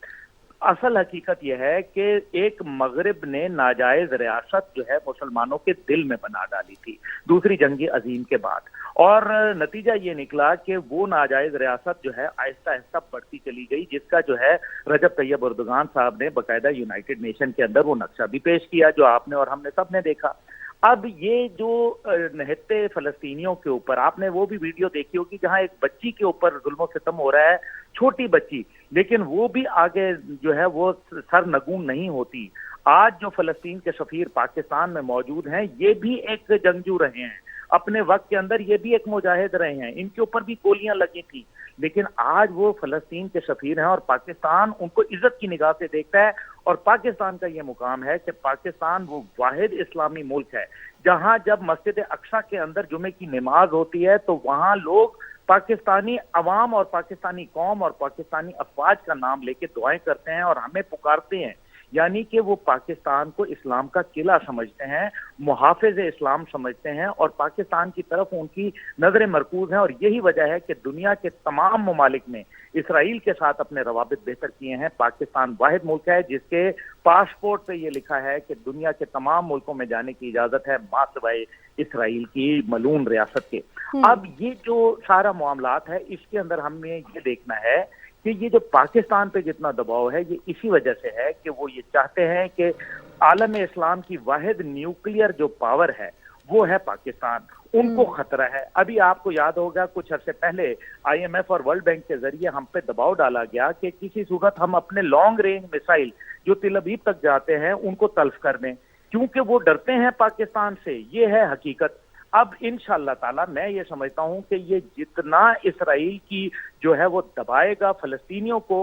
असल हकीकत यह है कि एक मगरिब ने नाजायज रियासत जो है मुसलमानों के दिल में बना डाली थी दूसरी जंग अजीम के बाद, और नतीजा ये निकला कि वो नाजायज रियासत जो है आहिस्ता आहिस्ता बढ़ती चली गई, जिसका जो है रजब तैयब एर्दोगान साहब ने बाकायदा यूनाइटेड नेशन के अंदर वो नक्शा भी पेश किया, जो आपने और हमने सब ने देखा। अब ये जो नहते फलस्तीनियों के ऊपर, आपने वो भी वीडियो देखी होगी जहां एक बच्ची के ऊपर जुल्म सितम हो रहा है, छोटी बच्ची, लेकिन वो भी आगे जो है वो सरनगून नहीं होती। आज जो फलस्तीन के सफीर पाकिस्तान में मौजूद हैं, ये भी एक जंगजू रहे हैं, अपने वक्त के अंदर ये भी एक मुजाहिद रहे हैं, इनके ऊपर भी गोलियां लगी थी, लेकिन आज वो फलस्तीन के सफीर हैं और पाकिस्तान उनको इज्जत की निगाह से देखता है। और पाकिस्तान का ये मुकाम है कि पाकिस्तान वो वाहिद इस्लामी मुल्क है जहां जब मस्जिद अक्सा के अंदर जुमे की नमाज होती है तो वहां लोग पाकिस्तानी अवाम और पाकिस्तानी कौम और पाकिस्तानी अफवाज का नाम लेके दुआएं करते हैं और हमें पुकारते हैं। यानी कि वो पाकिस्तान को इस्लाम का किला समझते हैं, मुहाफिज इस्लाम समझते हैं, और पाकिस्तान की तरफ उनकी नजरें मरकूज हैं। और यही वजह है कि दुनिया के तमाम ममालिक ने इसराइल के साथ अपने रवाबित बेहतर किए हैं। पाकिस्तान वाहिद मुल्क है जिसके पासपोर्ट पे ये लिखा है कि दुनिया के तमाम मुल्कों में जाने की इजाजत है मां सिवाय इसराइल की मलून रियासत के। अब ये जो सारा मामलात है, इसके अंदर हमें ये देखना है कि ये जो पाकिस्तान पे जितना दबाव है ये इसी वजह से है कि वो ये चाहते हैं कि आलम इस्लाम की वाहिद न्यूक्लियर जो पावर है वो है पाकिस्तान, उनको खतरा है। अभी आपको याद होगा कुछ अरसे पहले IMF और वर्ल्ड बैंक के जरिए हम पे दबाव डाला गया कि किसी सूरत हम अपने लॉन्ग रेंज मिसाइल जो तिल अबीब तक जाते हैं उनको तल्फ कर दें, क्योंकि वो डरते हैं पाकिस्तान से। ये है हकीकत। اب انشاءاللہ تعالی میں یہ سمجھتا ہوں کہ یہ جتنا اسرائیل کی جو ہے وہ دبائے گا فلسطینیوں کو،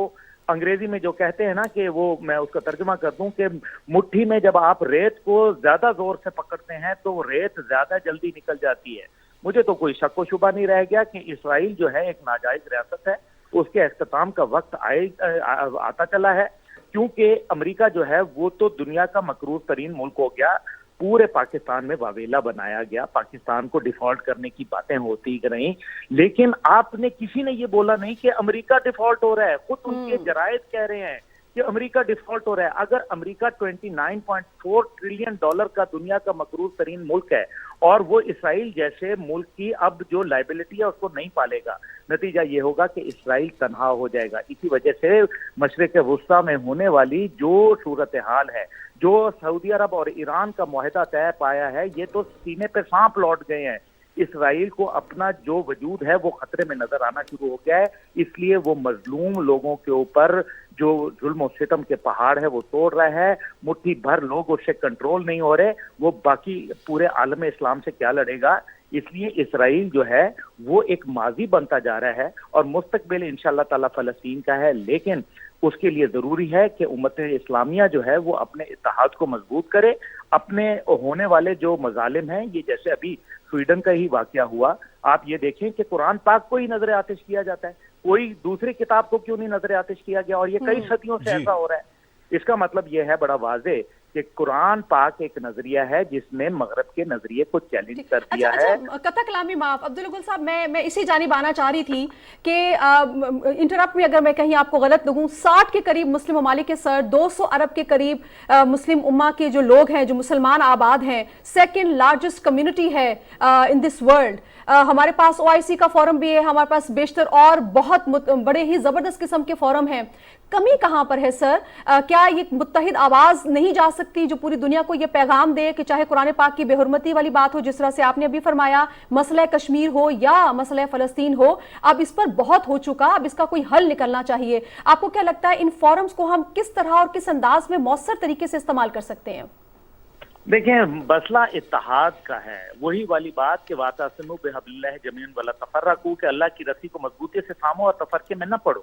انگریزی میں جو کہتے ہیں نا کہ وہ میں اس کا ترجمہ کر دوں کہ مٹھی میں جب آپ ریت کو زیادہ زور سے پکڑتے ہیں تو ریت زیادہ جلدی نکل جاتی ہے۔ مجھے تو کوئی شک و شبہ نہیں رہ گیا کہ اسرائیل جو ہے ایک ناجائز ریاست ہے، اس کے اختتام کا وقت آتا چلا ہے، کیونکہ امریکہ جو ہے وہ تو دنیا کا مقروض ترین ملک ہو گیا، پورے پاکستان میں واویلا بنایا گیا، پاکستان کو ڈیفالٹ کرنے کی باتیں ہوتی رہیں، لیکن آپ نے کسی نے یہ بولا نہیں کہ امریکہ ڈیفالٹ ہو رہا ہے، خود ان کے جرائد کہہ رہے ہیں کہ امریکہ ڈیفالٹ ہو رہا ہے۔ اگر امریکہ 29.4 ٹریلین ڈالر کا دنیا کا مقروض ترین ملک ہے اور وہ اسرائیل جیسے ملک کی اب جو لائبلٹی ہے اس کو نہیں پالے گا، نتیجہ یہ ہوگا کہ اسرائیل تنہا ہو جائے گا۔ اسی وجہ سے مشرق وسطیٰ میں ہونے والی جو صورتحال ہے، جو سعودی عرب اور ایران کا معاہدہ طے پایا ہے، یہ تو سینے پہ سانپ لوٹ گئے ہیں۔ اسرائیل کو اپنا جو وجود ہے وہ خطرے میں نظر آنا شروع ہو گیا ہے، اس لیے وہ مظلوم لوگوں کے اوپر جو ظلم و ستم کے پہاڑ ہے وہ توڑ رہا ہے، مٹھی بھر لوگ اس سے کنٹرول نہیں ہو رہے، وہ باقی پورے عالم اسلام سے کیا لڑے گا؟ اس لیے اسرائیل جو ہے وہ ایک ماضی بنتا جا رہا ہے اور مستقبل انشاءاللہ تعالی فلسطین کا ہے، لیکن اس کے لیے ضروری ہے کہ امت اسلامیہ جو ہے وہ اپنے اتحاد کو مضبوط کرے، اپنے ہونے والے جو مظالم ہیں، یہ جیسے ابھی سویڈن کا ہی واقعہ ہوا، آپ یہ دیکھیں کہ قرآن پاک کو ہی نظر آتش کیا جاتا ہے، کوئی دوسری کتاب کو کیوں نہیں نظر آتش کیا گیا، اور یہ کئی صدیوں سے ایسا ہو رہا ہے۔ اس کا مطلب یہ ہے بڑا واضح کہ قرآن پاک ایک نظریہ ہے جس نے مغرب کے نظریے کو چیلنج کر دیا ہے۔ قطع کلامی معاف عبداللہ گل صاحب، میں اسی جانب آنا چاہ رہی تھی کہ انٹرپٹ میں اگر میں کہیں آپ کو غلط لگوں، 60 کے قریب مسلم ممالک کے سر، 200 ارب کے قریب مسلم امہ کے جو لوگ ہیں، جو مسلمان آباد ہیں، سیکنڈ لارجسٹ کمیونٹی ہے ان دس ورلڈ۔ ہمارے پاس OIC کا فورم بھی ہے، ہمارے پاس بیشتر اور بہت بڑے ہی زبردست قسم کے فورم ہیں، کمی کہاں پر ہے سر؟ کیا یہ متحد آواز نہیں جا سکتی جو پوری دنیا کو یہ پیغام دے کہ چاہے قرآن پاک کی بے حرمتی والی بات ہو، جس طرح سے آپ نے ابھی فرمایا، مسئلہ کشمیر ہو یا مسئلہ فلسطین ہو، اب اس پر بہت ہو چکا، اب اس کا کوئی حل نکلنا چاہیے۔ آپ کو کیا لگتا ہے ان فورمز کو ہم کس طرح اور کس انداز میں مؤثر طریقے سے استعمال کر سکتے ہیں؟ دیکھیں، مسئلہ اتحاد کا ہے، وہی والی بات کہ واعتصموا بحبل اللہ جمیعا ولا تفرقوا، کہ اللہ کی رسی کو مضبوطی سے تھامو اور تفرقے میں نہ پڑو۔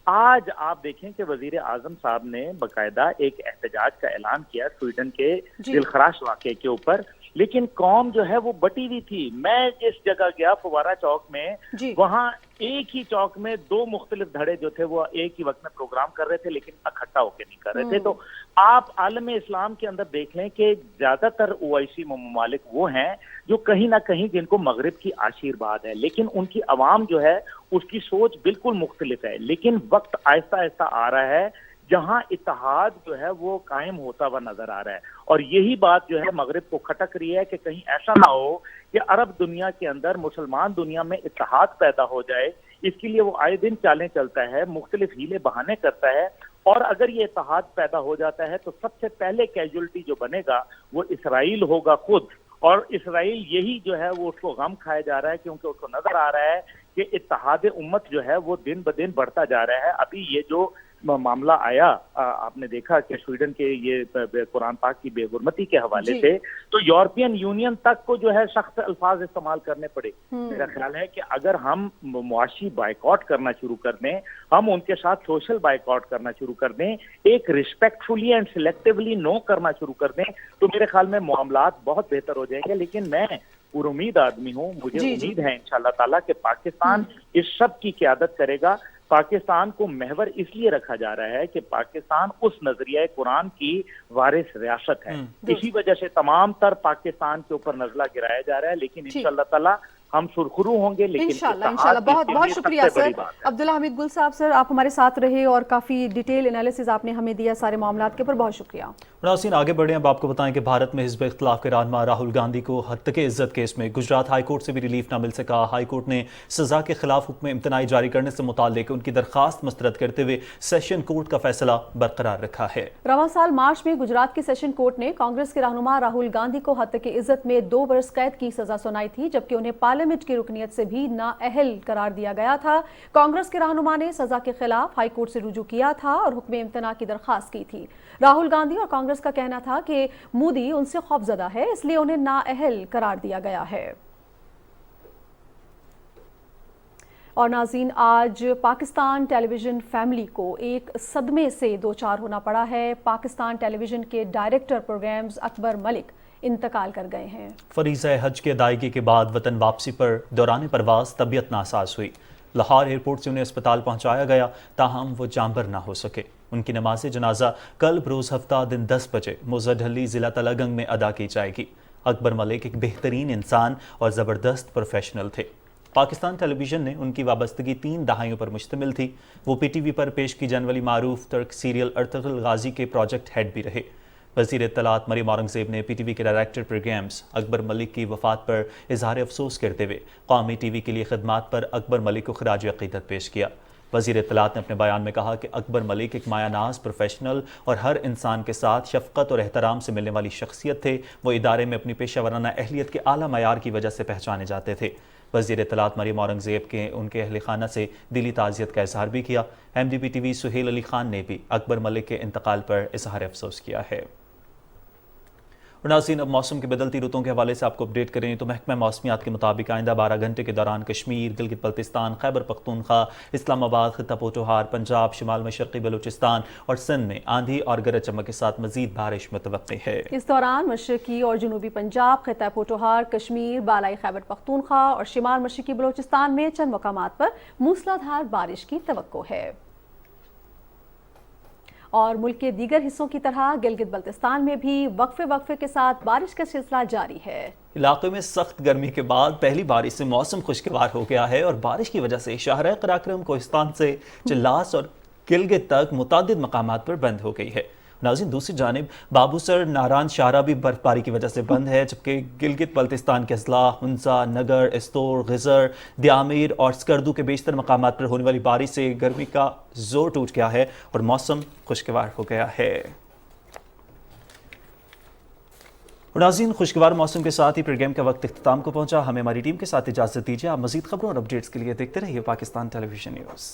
آج آپ دیکھیں کہ وزیر اعظم صاحب نے باقاعدہ ایک احتجاج کا اعلان کیا سویڈن کے دلخراش واقعے کے اوپر، لیکن قوم جو ہے وہ بٹی ہوئی تھی۔ میں جس جگہ گیا فوارہ چوک میں، وہاں ایک ہی چوک میں 2 مختلف دھڑے جو تھے وہ ایک ہی وقت میں پروگرام کر رہے تھے، لیکن اکٹھا ہو کے نہیں کر رہے تھے۔ تو آپ عالم اسلام کے اندر دیکھ لیں کہ زیادہ تر OIC ممالک وہ ہیں جو کہیں نہ کہیں جن کو مغرب کی آشیرواد ہے، لیکن ان کی عوام جو ہے اس کی سوچ بالکل مختلف ہے۔ لیکن وقت آہستہ آہستہ آ رہا ہے جہاں اتحاد جو ہے وہ قائم ہوتا ہوا نظر آ رہا ہے، اور یہی بات جو ہے مغرب کو کھٹک رہی ہے کہ کہیں ایسا نہ ہو کہ عرب دنیا کے اندر، مسلمان دنیا میں اتحاد پیدا ہو جائے۔ اس کے لیے وہ آئے دن چالیں چلتا ہے، مختلف ہیلے بہانے کرتا ہے، اور اگر یہ اتحاد پیدا ہو جاتا ہے تو سب سے پہلے کیجولٹی جو بنے گا وہ اسرائیل ہوگا خود، اور اسرائیل یہی جو ہے وہ اس کو غم کھایا جا رہا ہے، کیونکہ اس کو نظر آ رہا ہے کہ اتحاد امت جو ہے وہ دن بدن بڑھتا جا رہا ہے۔ ابھی یہ جو معاملہ آیا، آپ نے دیکھا کہ سویڈن کے یہ قرآن پاک کی بے حرمتی کے حوالے سے، تو یورپین یونین تک کو جو ہے سخت الفاظ استعمال کرنے پڑے۔ میرا خیال ہے کہ اگر ہم معاشی بائیکاٹ کرنا شروع کر دیں، ہم ان کے ساتھ سوشل بائیکاٹ کرنا شروع کر دیں، ایک ریسپیکٹفلی اینڈ سلیکٹیولی نو کرنا شروع کر دیں، تو میرے خیال میں معاملات بہت بہتر ہو جائیں گے۔ لیکن میں پور امید آدمی ہوں، مجھے امید ہے انشاءاللہ تعالیٰ کہ پاکستان اس سب کی قیادت کرے گا۔ پاکستان کو محور اس لیے رکھا جا رہا ہے کہ پاکستان اس نظریہ قرآن کی وارث ریاست ہے، اسی وجہ سے تمام تر پاکستان کے اوپر نزلہ گرایا جا رہا ہے، لیکن انشاءاللہ تعالیٰ ہم سرخرو ہوں گے۔ لیکن انشاءاللہ بہت بہت شکریہ سر عبداللہ حمید گل صاحب، سر آپ ہمارے ساتھ رہے اور کافی ڈیٹیل انالیسز آپ نے ہمیں دیا سارے معاملات کے اوپر، بہت شکریہ۔ ناظرین آگے بڑھیں، اب آپ کو بتائیں کہ بھارت میں حزب اختلاف کے رہنما راہل گاندھی کو حتک عزت کیس میں گجرات ہائی کورٹ سے بھی ریلیف نہ مل سکا۔ ہائی کورٹ نے سزا کے خلاف حکم امتناعی جاری کرنے سے متعلق ان کی درخواست مسترد کرتے ہوئے سیشن کورٹ کا فیصلہ برقرار رکھا ہے۔ رواں سال مارچ میں گجرات کے سیشن کورٹ نے کانگریس کے رہنما راہل گاندھی کو حتک عزت میں 2 برس قید کی سزا سنائی تھی، جبکہ انہیں پارلیمنٹ کی رکنیت سے بھی نااہل قرار دیا گیا تھا۔ کانگریس کے رہنما نے سزا کے خلاف ہائی کورٹ سے رجوع کیا تھا اور حکم امتناع کی درخواست کی تھی۔ راہل گاندھی اور کانگریس کا کہنا تھا کہ مودی ان سے خوفزدہ ہے، اس لیے انہیں نااہل قرار دیا گیا ہے۔ اور ناظرین، آج پاکستان ٹیلی ویژن فیملی کو ایک صدمے سے دوچار ہونا پڑا ہے۔ پاکستان ٹیلی ویژن کے ڈائریکٹر پروگرامز اکبر ملک انتقال کر گئے ہیں۔ فریضہ حج کی ادائیگی کے بعد وطن واپسی پر دوران پرواز طبیعت ناساز ہوئی۔ لاہور ایئرپورٹ سے انہیں اسپتال پہنچایا گیا، تاہم وہ جانبر نہ ہو سکے۔ ان کی نماز جنازہ کل بروز ہفتہ دن 10 بجے موزہ ڈھلی ضلع تلگنگ میں ادا کی جائے گی۔ اکبر ملک ایک بہترین انسان اور زبردست پروفیشنل تھے۔ پاکستان ٹیلی ویژن نے ان کی وابستگی 3 دہائیوں پر مشتمل تھی۔ وہ پی ٹی وی پر پیش کی جانے والی معروف ترک سیریل ارطغرل غازی کے پروجیکٹ ہیڈ بھی رہے۔ وزیر اطلاعات مریم اورنگزیب نے پی ٹی وی کے ڈائریکٹر پروگرامز اکبر ملک کی وفات پر اظہار افسوس کرتے ہوئے قومی ٹی وی کے لیے خدمات پر اکبر ملک کو خراج عقیدت پیش کیا۔ وزیر اطلاعات نے اپنے بیان میں کہا کہ اکبر ملک ایک مایہ ناز پروفیشنل اور ہر انسان کے ساتھ شفقت اور احترام سے ملنے والی شخصیت تھے۔ وہ ادارے میں اپنی پیشہ ورانہ اہلیت کے اعلیٰ معیار کی وجہ سے پہچانے جاتے تھے۔ وزیر اطلاعات مریم اورنگزیب کے ان کے اہل خانہ سے دلی تعزیت کا اظہار بھی کیا۔ M D P T V Sohail Ali Khan نے بھی اکبر ملک کے انتقال پر اظہار افسوس کیا ہے۔ اور ناظرین، اب موسم کی بدلتی رتوں کے حوالے سے آپ کو اپڈیٹ کریں تو محکمہ موسمیات کے مطابق آئندہ 12 گھنٹے کے دوران کشمیر، گلگت بلتستان، خیبر پختونخوا، اسلام آباد، خطہ پوٹوہار، پنجاب، شمال مشرقی بلوچستان اور سندھ میں آندھی اور گرج چمک کے ساتھ مزید بارش متوقع ہے۔ اس دوران مشرقی اور جنوبی پنجاب، خطہ پوٹوہار، کشمیر، بالائی خیبر پختونخوا اور شمال مشرقی بلوچستان میں چند مقامات پر موسلا دھار بارش کی توقع ہے۔ اور ملک کے دیگر حصوں کی طرح گلگت بلتستان میں بھی وقفے کے ساتھ بارش کا سلسلہ جاری ہے۔ علاقے میں سخت گرمی کے بعد پہلی بارش سے موسم خوشگوار ہو گیا ہے اور بارش کی وجہ سے شاہراہ قراقرم، کوہستان سے چلاس اور گلگت تک متعدد مقامات پر بند ہو گئی ہے۔ ناظرین، دوسری جانب بابوسر ناران شاہراہ بھی برف باری کی وجہ سے بند ہے، جبکہ گلگت بلتستان کے اضلاع ہنزا، نگر، استور، غزر، دیامیر اور سکردو کے بیشتر مقامات پر ہونے والی بارش سے گرمی کا زور ٹوٹ گیا ہے اور موسم خوشگوار ہو گیا ہے۔ اور ناظرین، خوشگوار موسم کے ساتھ ہی پروگرام کا وقت اختتام کو پہنچا۔ ہمیں ہماری ٹیم کے ساتھ اجازت دیجیے۔ آپ مزید خبروں اور اپڈیٹس کے لیے دیکھتے رہیے پاکستان ٹیلی ویژن نیوز۔